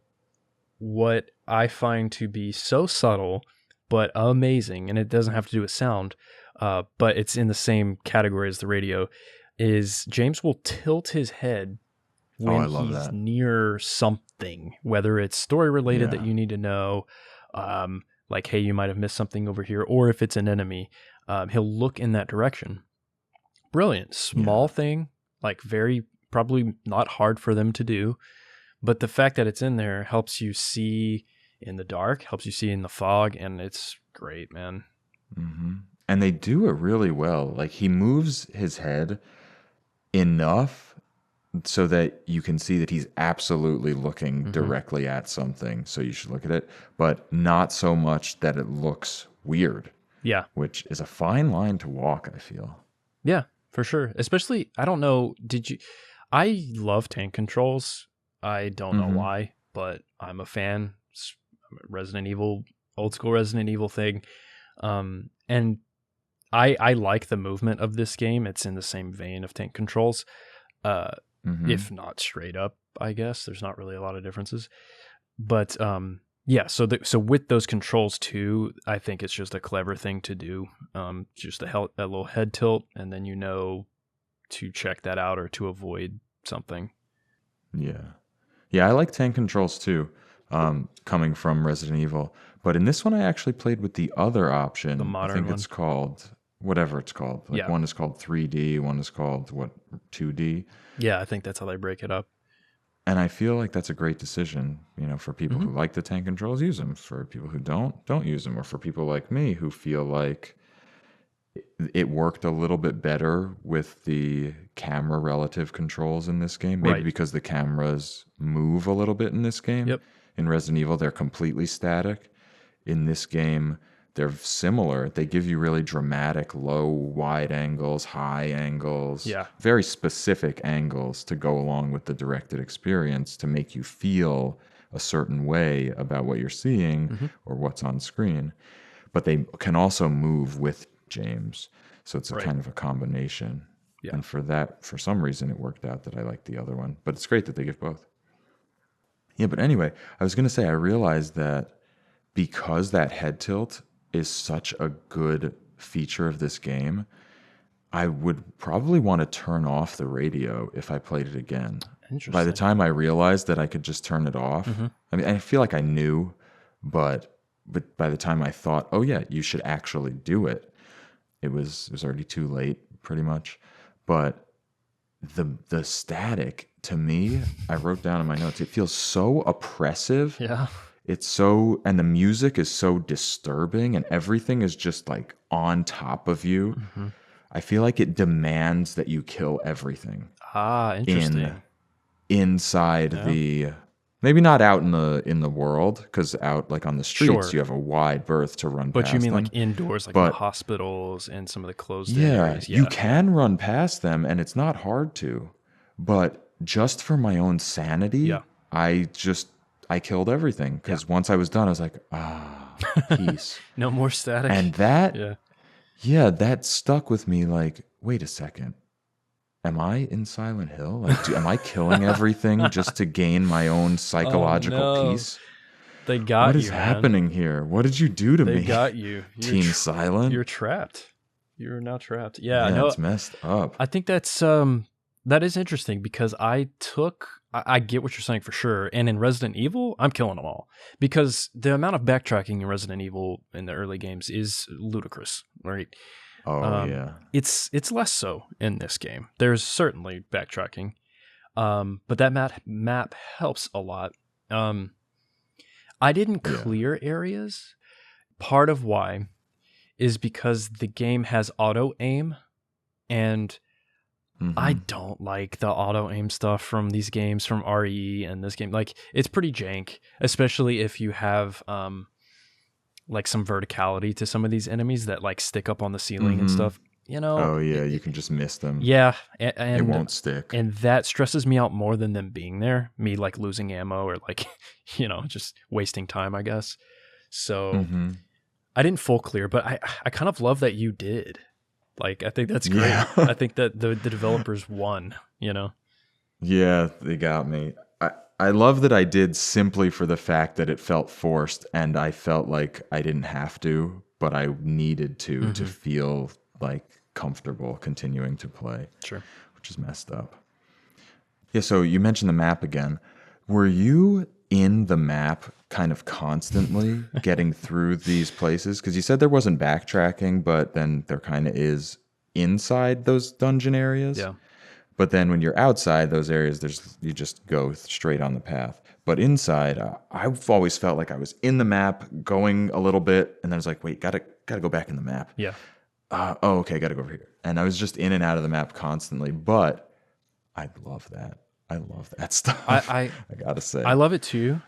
what I find to be so subtle but amazing, and it doesn't have to do with sound, but it's in the same category as the radio, is James will tilt his head Oh, when I love he's that. near something, whether it's story related Yeah. that you need to know, like, hey, you might have missed something over here, or if it's an enemy, he'll look in that direction. Brilliant. Small thing, like very probably not hard for them to do, but the fact that it's in there helps you see in the dark, helps you see in the fog, and it's great, man. And they do it really well. Like he moves his head enough so that you can see that he's absolutely looking directly at something. So you should look at it, but not so much that it looks weird, Yeah. which is a fine line to walk, I feel. Yeah, for sure. Especially, I don't know, I love tank controls. I don't know why, but I'm a fan. Resident Evil, old school Resident Evil thing. And I like the movement of this game. It's in the same vein of tank controls. If not straight up, I guess. There's not really a lot of differences. But yeah, so with those controls too, I think it's just a clever thing to do. Just a little head tilt, and then you know to check that out or to avoid something. Yeah. Yeah, I like tank controls too, coming from Resident Evil. But in this one, I actually played with the other option. The modern I think one. it's called whatever it's called. Like Yeah. one is called 3D, one is called 2D. Yeah, I think that's how they break it up. And I feel like that's a great decision, for people who like the tank controls, use them. For people who don't use them. Or for people like me who feel like it worked a little bit better with the camera relative controls in this game. Maybe Right. because the cameras move a little bit in this game. Yep. In Resident Evil, they're completely static. In this game, they're similar. They give you really dramatic low, wide angles, high angles. Yeah. Very specific angles to go along with the directed experience to make you feel a certain way about what you're seeing or what's on screen. But they can also move with James. So it's a Right. kind of a combination. Yeah. And for some reason, it worked out that I liked the other one. But it's great that they give both. Yeah, but anyway, I was going to say, I realized that because that head tilt is such a good feature of this game, I would probably want to turn off the radio if I played it again. By the Interesting. time I realized that I could just turn it off, Mm-hmm. I mean, I feel like I knew, but by the time I thought, oh yeah, you should actually do it, it was already too late, pretty much. But the static to me, I wrote down in my notes, it feels so oppressive. Yeah. It's so, and the music is so disturbing, and everything is just like on top of you. Mm-hmm. I feel like it demands that you kill everything Ah, in interesting. inside Yeah. the, maybe not out in the world, because out like on the streets Sure. you have a wide berth to run But you past mean like them. indoors, like in the But hospitals and some of the closed in yeah, areas? you Yeah. Yeah. can run past them and it's not hard to. But just for my own sanity, Yeah. I killed everything, Yeah. because once I was done, I was like, peace. No more static. And that, Yeah. yeah, that stuck with me. Like, wait a second. Am I in Silent Hill? Like, am I killing everything just to gain my own Oh psychological no. peace? They What got is you, man. happening here? What did you do to They me? got you. Team Silent? You're trapped. You're now trapped. Yeah, Yeah, no, it's messed up. I think that is interesting because I get what you're saying for sure. And in Resident Evil, I'm killing them all because the amount of backtracking in Resident Evil in the early games is ludicrous, right? Oh, yeah. It's less so in this game. There's certainly backtracking, but that map helps a lot. I didn't Yeah. clear areas. Part of why is because the game has auto aim, and I Mhm. don't like the auto aim stuff from these games, from RE and this game. Like, it's pretty jank, especially if you have like some verticality to some of these enemies that like stick up on the ceiling and Mhm. stuff. You know, Oh, yeah, you can just miss them. yeah, It won't stick. and that stresses me out more than them being there. Me like losing ammo or like just wasting time, I guess. So Mhm. I didn't full clear, but I kind of love that you did. Like, I think that's great. Yeah. I think that the developers won, Yeah, they got me. I love that I did simply for the fact that it felt forced and I felt like I didn't have to, but I needed to Mhm. feel like comfortable continuing to play, Sure. which is messed up. Yeah, so you mentioned the map again. Were you in the map kind of constantly getting through these places? Because you said there wasn't backtracking, but then there kind of is inside those dungeon areas. Yeah. But then when you're outside those areas, you just go straight on the path. But inside, I've always felt like I was in the map, going a little bit, and then I was like, wait, gotta go back in the map. Yeah. Oh, okay, gotta go over here. And I was just in and out of the map constantly. But I love that. I love that stuff. I gotta say. I love it too.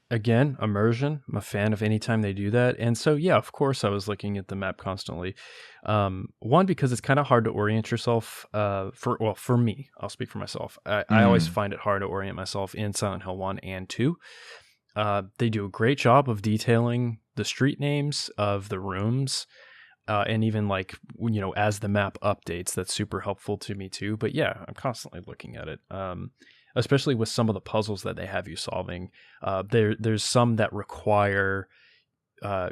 Again, immersion. I'm a fan of any time they do that. And so, yeah, of course, I was looking at the map constantly. One, because it's kind of hard to orient yourself. For me, I'll speak for myself. I always find it hard to orient myself in Silent Hill 1 and 2. They do a great job of detailing the street names of the rooms. And even like, as the map updates, that's super helpful to me too. But yeah, I'm constantly looking at it. Especially with some of the puzzles that they have you solving. There's some that require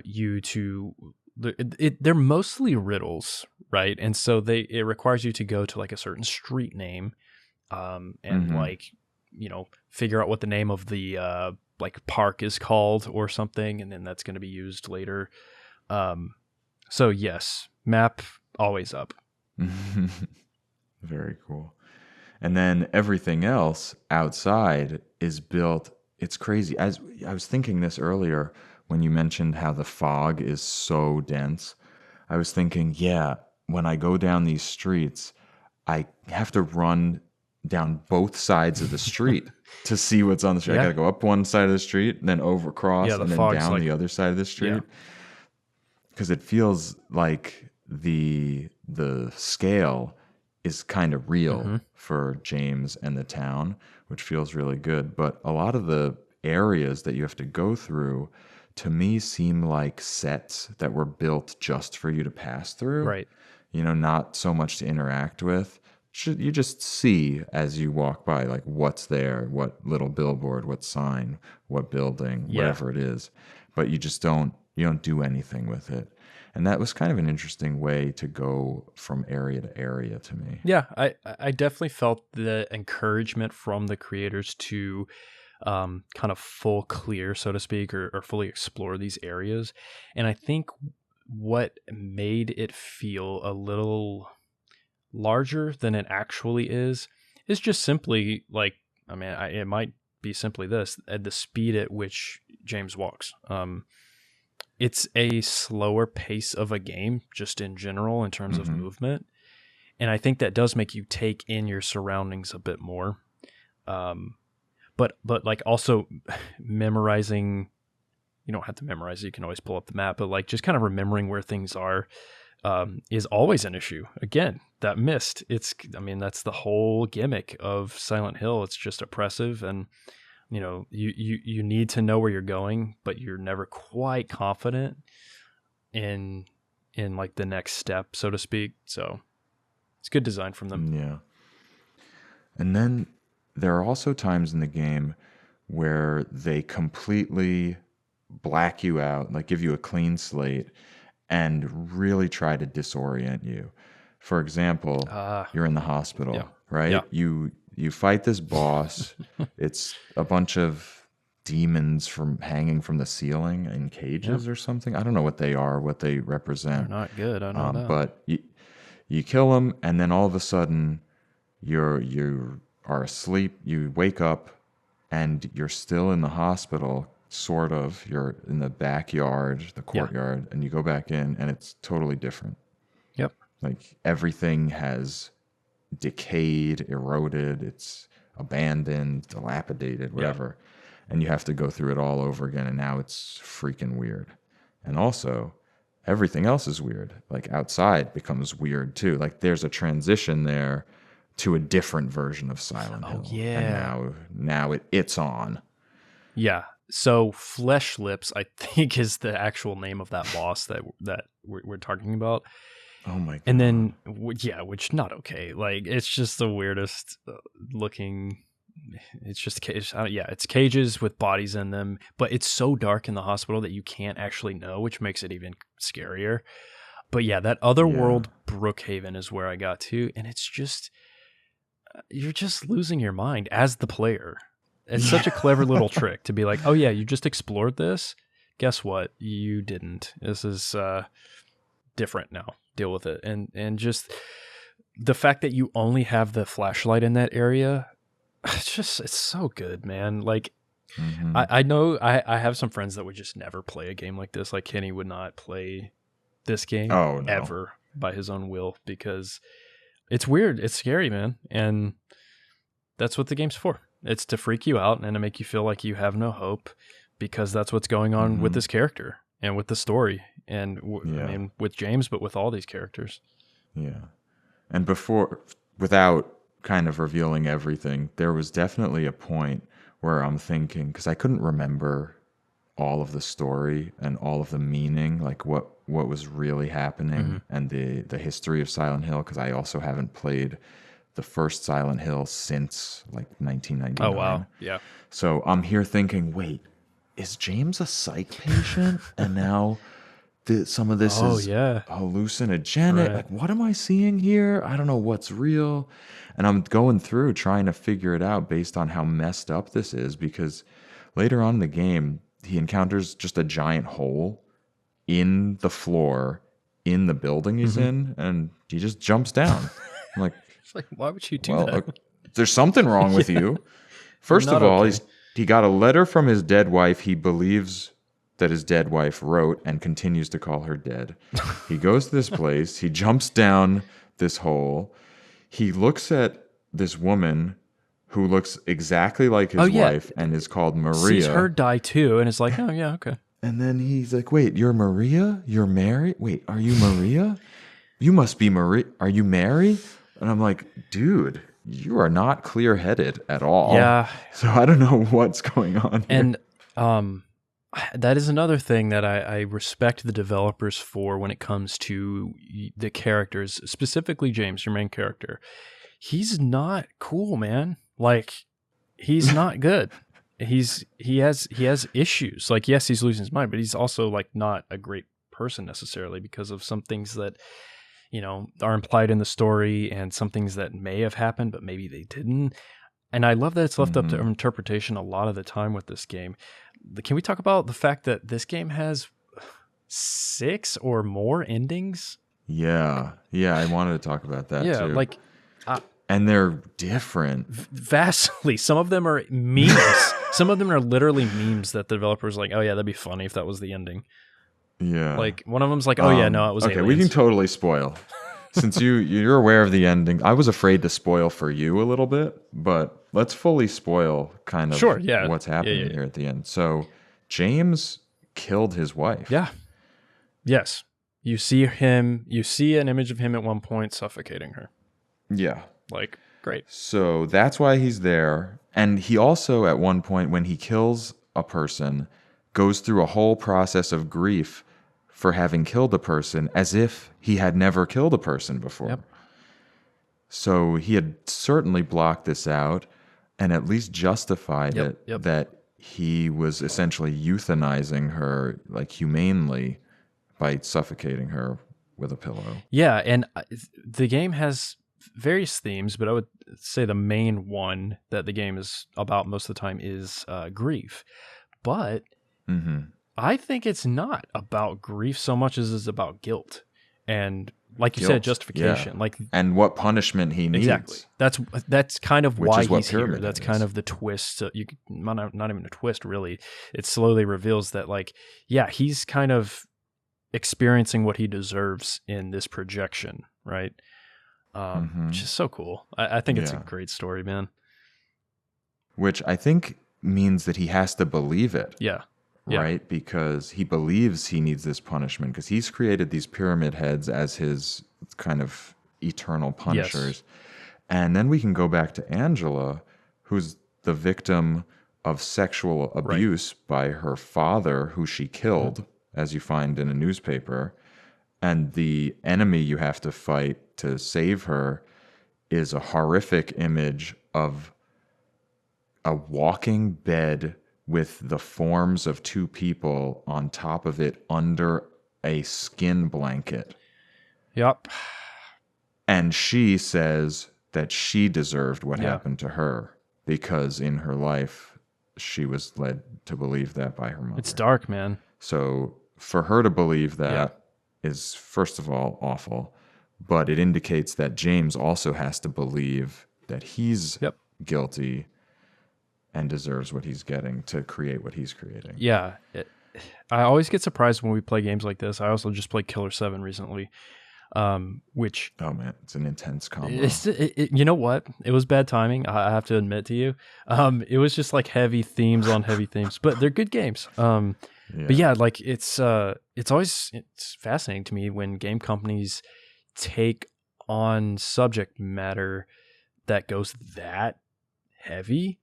you to. They're mostly riddles, right? And so it requires you to go to like a certain street name, and like figure out what the name of the like park is called or something, and then that's going to be used later. So yes, map always up. Very cool. And then everything else outside is built. It's crazy. As I was thinking this earlier when you mentioned how the fog is so dense, I was thinking, yeah, when I go down these streets, I have to run down both sides of the street to see what's on the street. Yeah. I got to go up one side of the street, then over across, the and then fog's down like- the other side of the street. Yeah. Because it feels like the scale is kind of real for James and the town, which feels really good. But a lot of the areas that you have to go through, to me, seem like sets that were built just for you to pass through. Right. Not so much to interact with. you just see as you walk by, like what's there, what little billboard, what sign, what building, Yeah. whatever it is, but you don't do anything with it. And that was kind of an interesting way to go from area to area to me. Yeah, I definitely felt the encouragement from the creators to kind of full clear, so to speak, or fully explore these areas. And I think what made it feel a little larger than it actually is just simply like, I mean, it might be simply this, at the speed at which James walks. It's a slower pace of a game just in general in terms of Hmm. movement. And I think that does make you take in your surroundings a bit more. Um, but like also memorizing, you don't have to memorize it, you can always pull up the map, but like just kind of remembering where things are is always an issue. Again, that mist, I mean, that's the whole gimmick of Silent Hill. It's just oppressive, and you need to know where you're going, but you're never quite confident in like the next step, so to speak. So it's good design from them. Yeah. And then there are also times in the game where they completely black you out, like give you a clean slate, and really try to disorient you. For example, you're in the Yeah. hospital, right? Yeah. You fight this boss. It's a bunch of demons from hanging from the ceiling in Yeah. cages or something. I don't know what they are, what they They're represent. not good. I know that. But you kill them, and then all of a sudden you are asleep. You wake up, and you're still in the hospital. Sort of. You're in the backyard, the Yeah. courtyard, and you go back in, and it's totally different. Yep. Like everything has decayed, eroded, it's abandoned, dilapidated, whatever. And you have to go through it all over again. And now it's freaking weird. And also, everything else is weird. Like outside becomes weird too. Like there's a transition there to a different version of Silent Hill. Yeah. And now it's on. Yeah. So Flesh Lips, I think, is the actual name of that boss that we're talking about. Oh my god. And then, which not okay. Like it's just the weirdest looking. It's just it's cages with bodies in them, but it's so dark in the hospital that you can't actually know, which makes it even scarier. But yeah, that other world, Brookhaven, is where I got to, and it's just you're just losing your mind as the player. It's such a clever little trick to be like, oh yeah, you just explored this. Guess what? You didn't. This is different now. Deal with it. And just the fact that you only have the flashlight in that area, it's so good, man. Like I know I have some friends that would just never play a game like this. Like Kenny would not play this game ever by his own will because it's weird. It's scary, man. And that's what the game's for. It's to freak you out and to make you feel like you have no hope because that's what's going on with this character and with the story and I mean, with James, but with all these characters. Yeah. And without kind of revealing everything, there was definitely a point where I'm thinking, because I couldn't remember all of the story and all of the meaning, like what was really happening and the history of Silent Hill, because I also haven't played the first Silent Hill since like 1999. Oh, wow. Yeah. So I'm here thinking, wait, is James a psych patient? And now some of this is hallucinogenic. Right. Like, what am I seeing here? I don't know what's real. And I'm going through trying to figure it out based on how messed up this is, because later on in the game, he encounters just a giant hole in the floor in the building he's in, and he just jumps down. I'm like, it's like, why would you do that? There's something wrong with you. First of all, he got a letter from his dead wife he believes that his dead wife wrote and continues to call her dead. He goes to this place. He jumps down this hole. He looks at this woman who looks exactly like his wife and is called Maria. Sees her die too and is like, oh, yeah, okay. And then he's like, wait, you're Maria? You're Mary? Wait, are you Maria? You must be Maria. Are you Mary? And I'm like, dude, you are not clear-headed at all. Yeah. So I don't know what's going on here. And that is another thing that I respect the developers for when it comes to the characters, specifically James, your main character. he's not cool, man. Like, he's not good. He has issues. Like, yes, he's losing his mind, but he's also like not a great person necessarily because of some things that, you know, are implied in the story and some things that may have happened, but maybe they didn't. And I love that it's left up to interpretation a lot of the time with this game. Can we talk about the fact that this game has 6 or more endings? Yeah, I wanted to talk about that too. Yeah, like, and they're different. Vastly. Some of them are memes. Some of them are literally memes that the developers like, oh yeah, that'd be funny if that was the ending. Yeah. Like, one of them's like, oh yeah, no, it was okay, aliens. we can totally spoil. Since you're aware of the ending, I was afraid to spoil for you a little bit, but let's fully spoil kind of what's happening here at the end. So James killed his wife. Yeah. Yes. You see an image of him at one point suffocating her. Yeah. Like, great. So that's why he's there. And he also, at one point, when he kills a person, goes through a whole process of grief for having killed a person as if he had never killed a person before. Yep. So he had certainly blocked this out and at least justified that he was essentially euthanizing her, like, humanely by suffocating her with a pillow. Yeah, and the game has various themes, but I would say the main one that the game is about most of the time is grief. But I think it's not about grief so much as it's about guilt. And like you said, justification. Yeah. Like, and what punishment he needs. Exactly. That's kind of why he's here. That's is. kind of the twist. Not even a twist, really. It slowly reveals that, like, yeah, he's kind of experiencing what he deserves in this projection, right? Which is so cool. I think it's a great story, man. Which I think means that he has to believe it. Yeah. Right? Because he believes he needs this punishment because he's created these pyramid heads as his kind of eternal punishers. Yes. And then we can go back to Angela, who's the victim of sexual abuse by her father, who she killed, as you find in a newspaper. And the enemy you have to fight to save her is a horrific image of a walking bed with the forms of two people on top of it under a skin blanket. Yep. And she says that she deserved what happened to her because in her life she was led to believe that by her mother. It's dark, man. So for her to believe that is, first of all, awful, but it indicates that James also has to believe that he's guilty and deserves what he's getting to create what he's creating. Yeah. I always get surprised when we play games like this. I also just played Killer 7 recently, which... Oh, man. It's an intense combo. You know what? It was bad timing, I have to admit to you. It was just like heavy themes on heavy themes, but they're good games. But yeah, like it's fascinating to me when game companies take on subject matter that goes that heavy.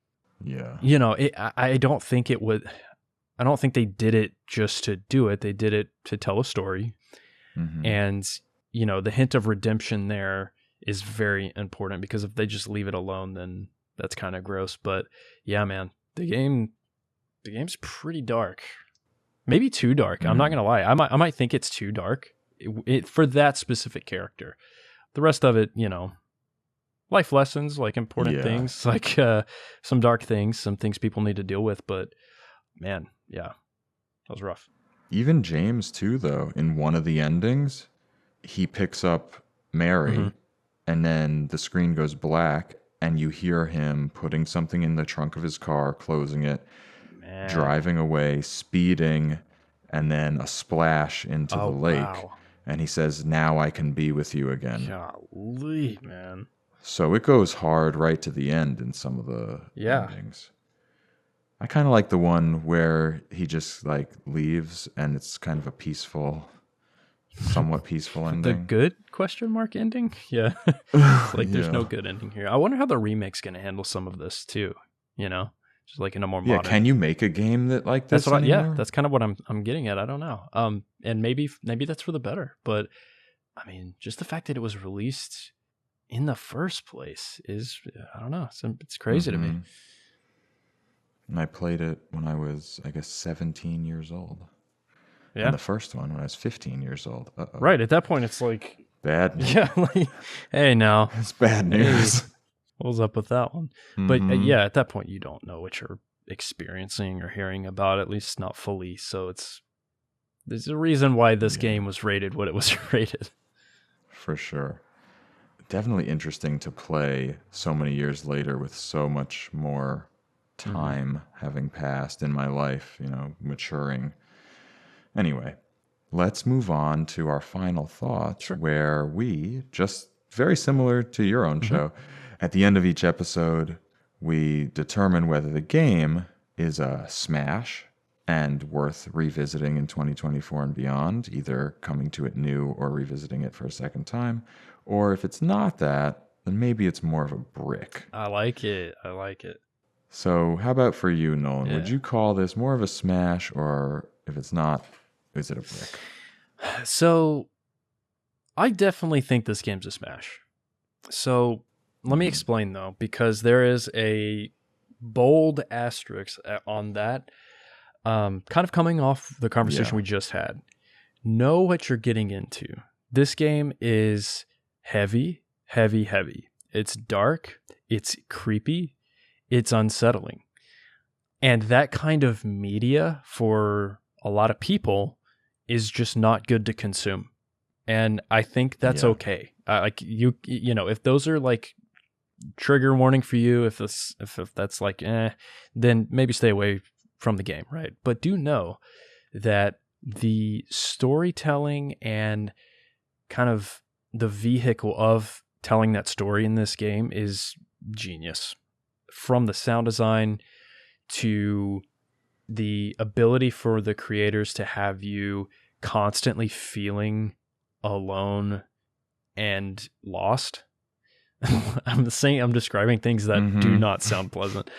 Yeah. You know, I don't think they did it just to do it. They did it to tell a story. And, you know, the hint of redemption there is very important because if they just leave it alone, then that's kind of gross. But yeah, man, the game's pretty dark. Maybe too dark. I'm not going to lie. I might think it's too dark for that specific character. The rest of it, you know, life lessons, like important things, like some dark things, some things people need to deal with. But man, that was rough. Even James too, though, in one of the endings, he picks up Mary and then the screen goes black and you hear him putting something in the trunk of his car, closing it, driving away, speeding, and then a splash into the lake. Wow. And he says, "Now I can be with you again." Golly, man. So it goes hard right to the end in some of the endings. I kind of like the one where he just like leaves and it's kind of a peaceful, somewhat peaceful ending. The good question mark ending? Yeah. Like there's no good ending here. I wonder how the remake's going to handle some of this too, you know? Just like in a more modern. Yeah, can you make a game that like this anymore? That's kind of what I'm getting at. I don't know. And maybe that's for the better, but I mean, just the fact that it was released in the first place is, I don't know, it's crazy to me. And I played it when I was, I guess, 17 years old. Yeah. And the first one when I was 15 years old. Uh-oh. Right. At that point, it's like, Bad news. yeah, like, hey, now. It's bad news. Hey, what was up with that one? But yeah, at that point, you don't know what you're experiencing or hearing about, at least not fully. So there's a reason why this game was rated what it was rated. For sure. Definitely interesting to play so many years later with so much more time having passed in my life, maturing. Anyway, let's move on to our final thoughts, where we, just very similar to your own show, at the end of each episode, we determine whether the game is a smash and worth revisiting in 2024 and beyond, either coming to it new or revisiting it for a second time. Or if it's not that, then maybe it's more of a brick. I like it. So how about for you, Nolan? Would you call this more of a smash, or if it's not, is it a brick? So I definitely think this game's a smash. So let me explain, though, because there is a bold asterisk on that, kind of coming off the conversation we just had. Know what you're getting into. This game is heavy. It's dark. It's creepy. It's unsettling. And that kind of media for a lot of people is just not good to consume. And I think that's okay. Like if those are like trigger warning for you, if that's like, then maybe stay away from the game, right? But do know that the storytelling and kind of the vehicle of telling that story in this game is genius. From the sound design to the ability for the creators to have you constantly feeling alone and lost. I'm describing things that do not sound pleasant.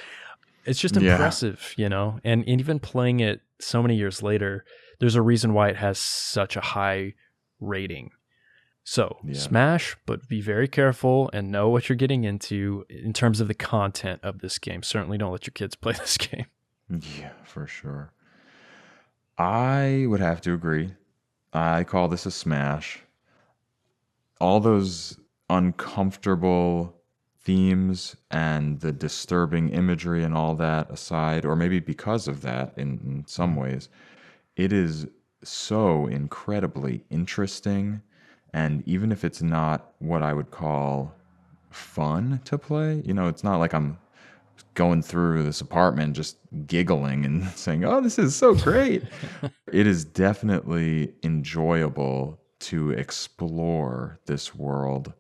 It's just impressive, and even playing it so many years later, there's a reason why it has such a high rating. So smash, but be very careful and know what you're getting into in terms of the content of this game. Certainly don't let your kids play this game. Yeah, for sure. I would have to agree. I call this a smash. All those uncomfortable themes and the disturbing imagery and all that aside, or maybe because of that in some ways, it is so incredibly interesting. And even if it's not what I would call fun to play, it's not like I'm going through this apartment just giggling and saying, oh, this is so great. It is definitely enjoyable to explore this world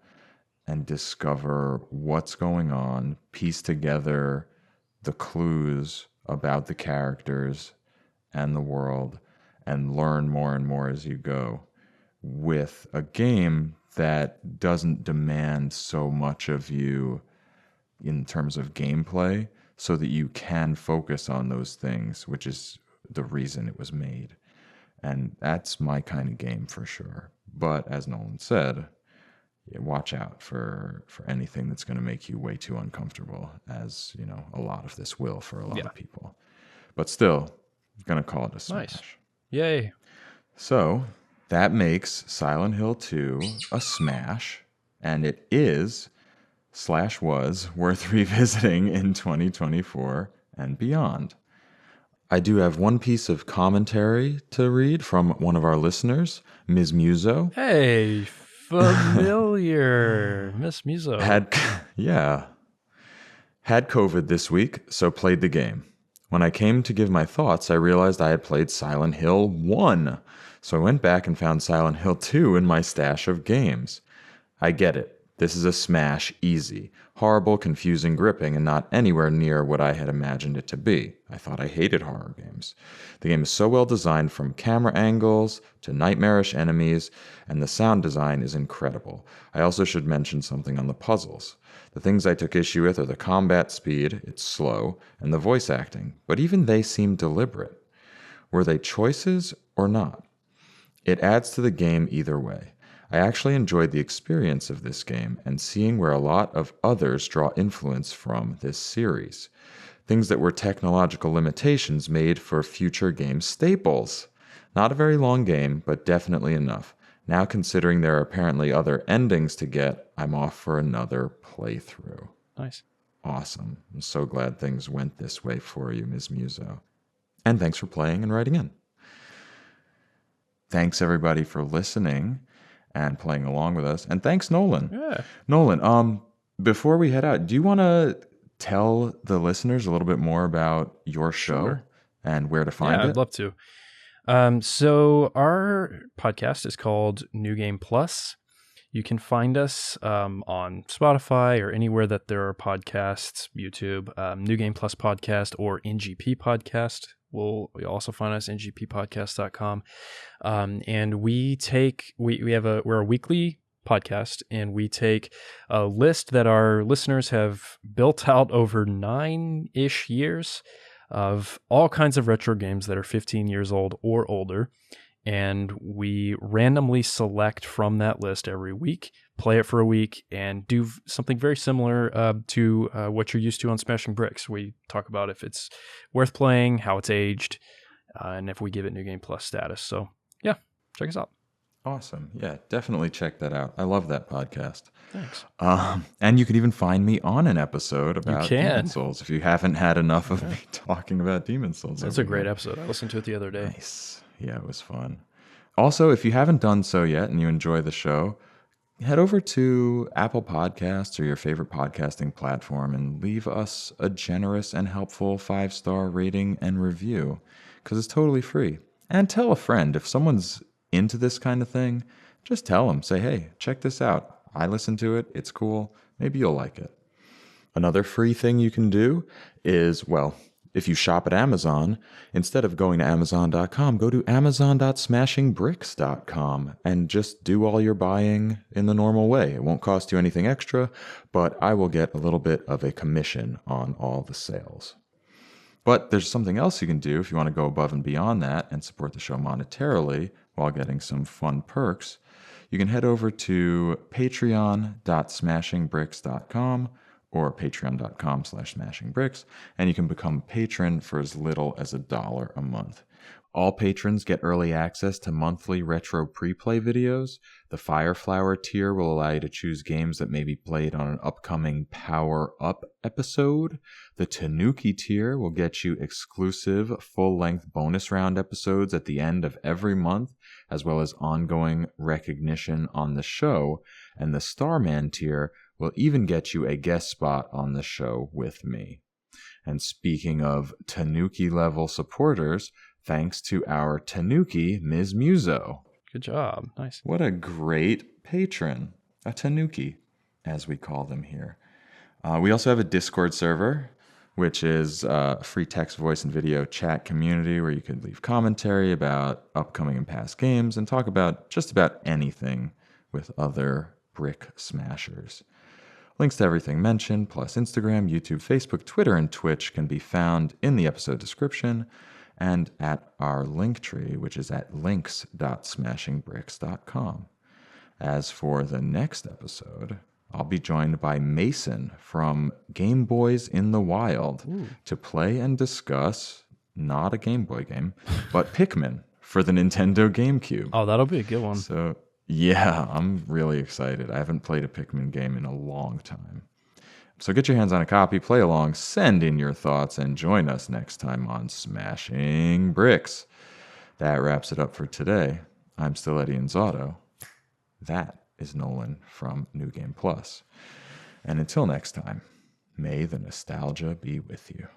and discover what's going on, piece together the clues about the characters and the world, and learn more and more as you go, with a game that doesn't demand so much of you in terms of gameplay, so that you can focus on those things, which is the reason it was made. And that's my kind of game for sure. But as Nolan said, watch out for anything that's going to make you way too uncomfortable, as a lot of this will for a lot of people. But still, I'm going to call it a smash. Nice. Yay. So that makes Silent Hill 2 a smash, and it is / was worth revisiting in 2024 and beyond. I do have one piece of commentary to read from one of our listeners, Ms. Muso. Hey, familiar. Miss Muso. Had COVID this week, so played the game. When I came to give my thoughts, I realized I had played Silent Hill 1. So I went back and found Silent Hill 2 in my stash of games. I get it. This is a smash easy. Horrible, confusing, gripping, and not anywhere near what I had imagined it to be. I thought I hated horror games. The game is so well designed, from camera angles to nightmarish enemies, and the sound design is incredible. I also should mention something on the puzzles. The things I took issue with are the combat speed, it's slow, and the voice acting, but even they seem deliberate. Were they choices or not? It adds to the game either way. I actually enjoyed the experience of this game and seeing where a lot of others draw influence from this series. Things that were technological limitations made for future game staples. Not a very long game, but definitely enough. Now, considering there are apparently other endings to get, I'm off for another playthrough. Nice. Awesome. I'm so glad things went this way for you, Ms. Muso. And thanks for playing and writing in. Thanks, everybody, for listening and playing along with us. And thanks, Nolan. Yeah. Nolan, before we head out, do you want to tell the listeners a little bit more about your show Sure. and where to find Yeah, it? I'd love to. So our podcast is called New Game Plus. You can find us on Spotify or anywhere that there are podcasts, YouTube, New Game Plus Podcast or NGP Podcast. You'll also find us ngppodcast.com. And we're a weekly podcast, and we take a list that our listeners have built out over 9-ish years of all kinds of retro games that are 15 years old or older. And we randomly select from that list every week, play it for a week, and do something very similar to what you're used to on Smashing Bricks. We talk about if it's worth playing, how it's aged, and if we give it New Game Plus status. So, yeah, check us out. Awesome. Yeah, definitely check that out. I love that podcast. Thanks. And you can even find me on an episode about can. Demon Souls if you haven't had enough of me talking about Demon Souls. That's a great episode. I listened to it the other day. Nice. Yeah, it was fun. Also, if you haven't done so yet and you enjoy the show, head over to Apple Podcasts or your favorite podcasting platform and leave us a generous and helpful 5-star rating and review because it's totally free. And tell a friend. If someone's into this kind of thing, just tell them. Say, hey, check this out. I listen to it. It's cool. Maybe you'll like it. Another free thing you can do is, well, if you shop at Amazon, instead of going to Amazon.com, go to Amazon.smashingbricks.com and just do all your buying in the normal way. It won't cost you anything extra, but I will get a little bit of a commission on all the sales. But there's something else you can do if you want to go above and beyond that and support the show monetarily while getting some fun perks. You can head over to patreon.smashingbricks.com or patreon.com/smashingbricks, and you can become a patron for as little as $1 a month. All patrons get early access to monthly retro pre-play videos. The Fireflower tier will allow you to choose games that may be played on an upcoming Power Up episode. The Tanuki tier will get you exclusive full-length bonus round episodes at the end of every month, as well as ongoing recognition on the show. And the Starman tier will even get you a guest spot on the show with me. And speaking of Tanuki level supporters, thanks to our Tanuki, Ms. Muso. Good job. Nice. What a great patron. A Tanuki, as we call them here. We also have a Discord server, which is a free text, voice, and video chat community where you can leave commentary about upcoming and past games and talk about just about anything with other brick smashers. Links to everything mentioned, plus Instagram, YouTube, Facebook, Twitter, and Twitch can be found in the episode description and at our Linktree, which is at links.smashingbricks.com. As for the next episode, I'll be joined by Mason from Game Boys in the Wild to play and discuss, not a Game Boy game, but Pikmin for the Nintendo GameCube. Oh, that'll be a good one. So, yeah, I'm really excited. I haven't played a Pikmin game in a long time. So get your hands on a copy, play along, send in your thoughts, and join us next time on Smashing Bricks. That wraps it up for today. I'm still Eddie Inzauto. That is Nolan from New Game Plus. And until next time, may the nostalgia be with you.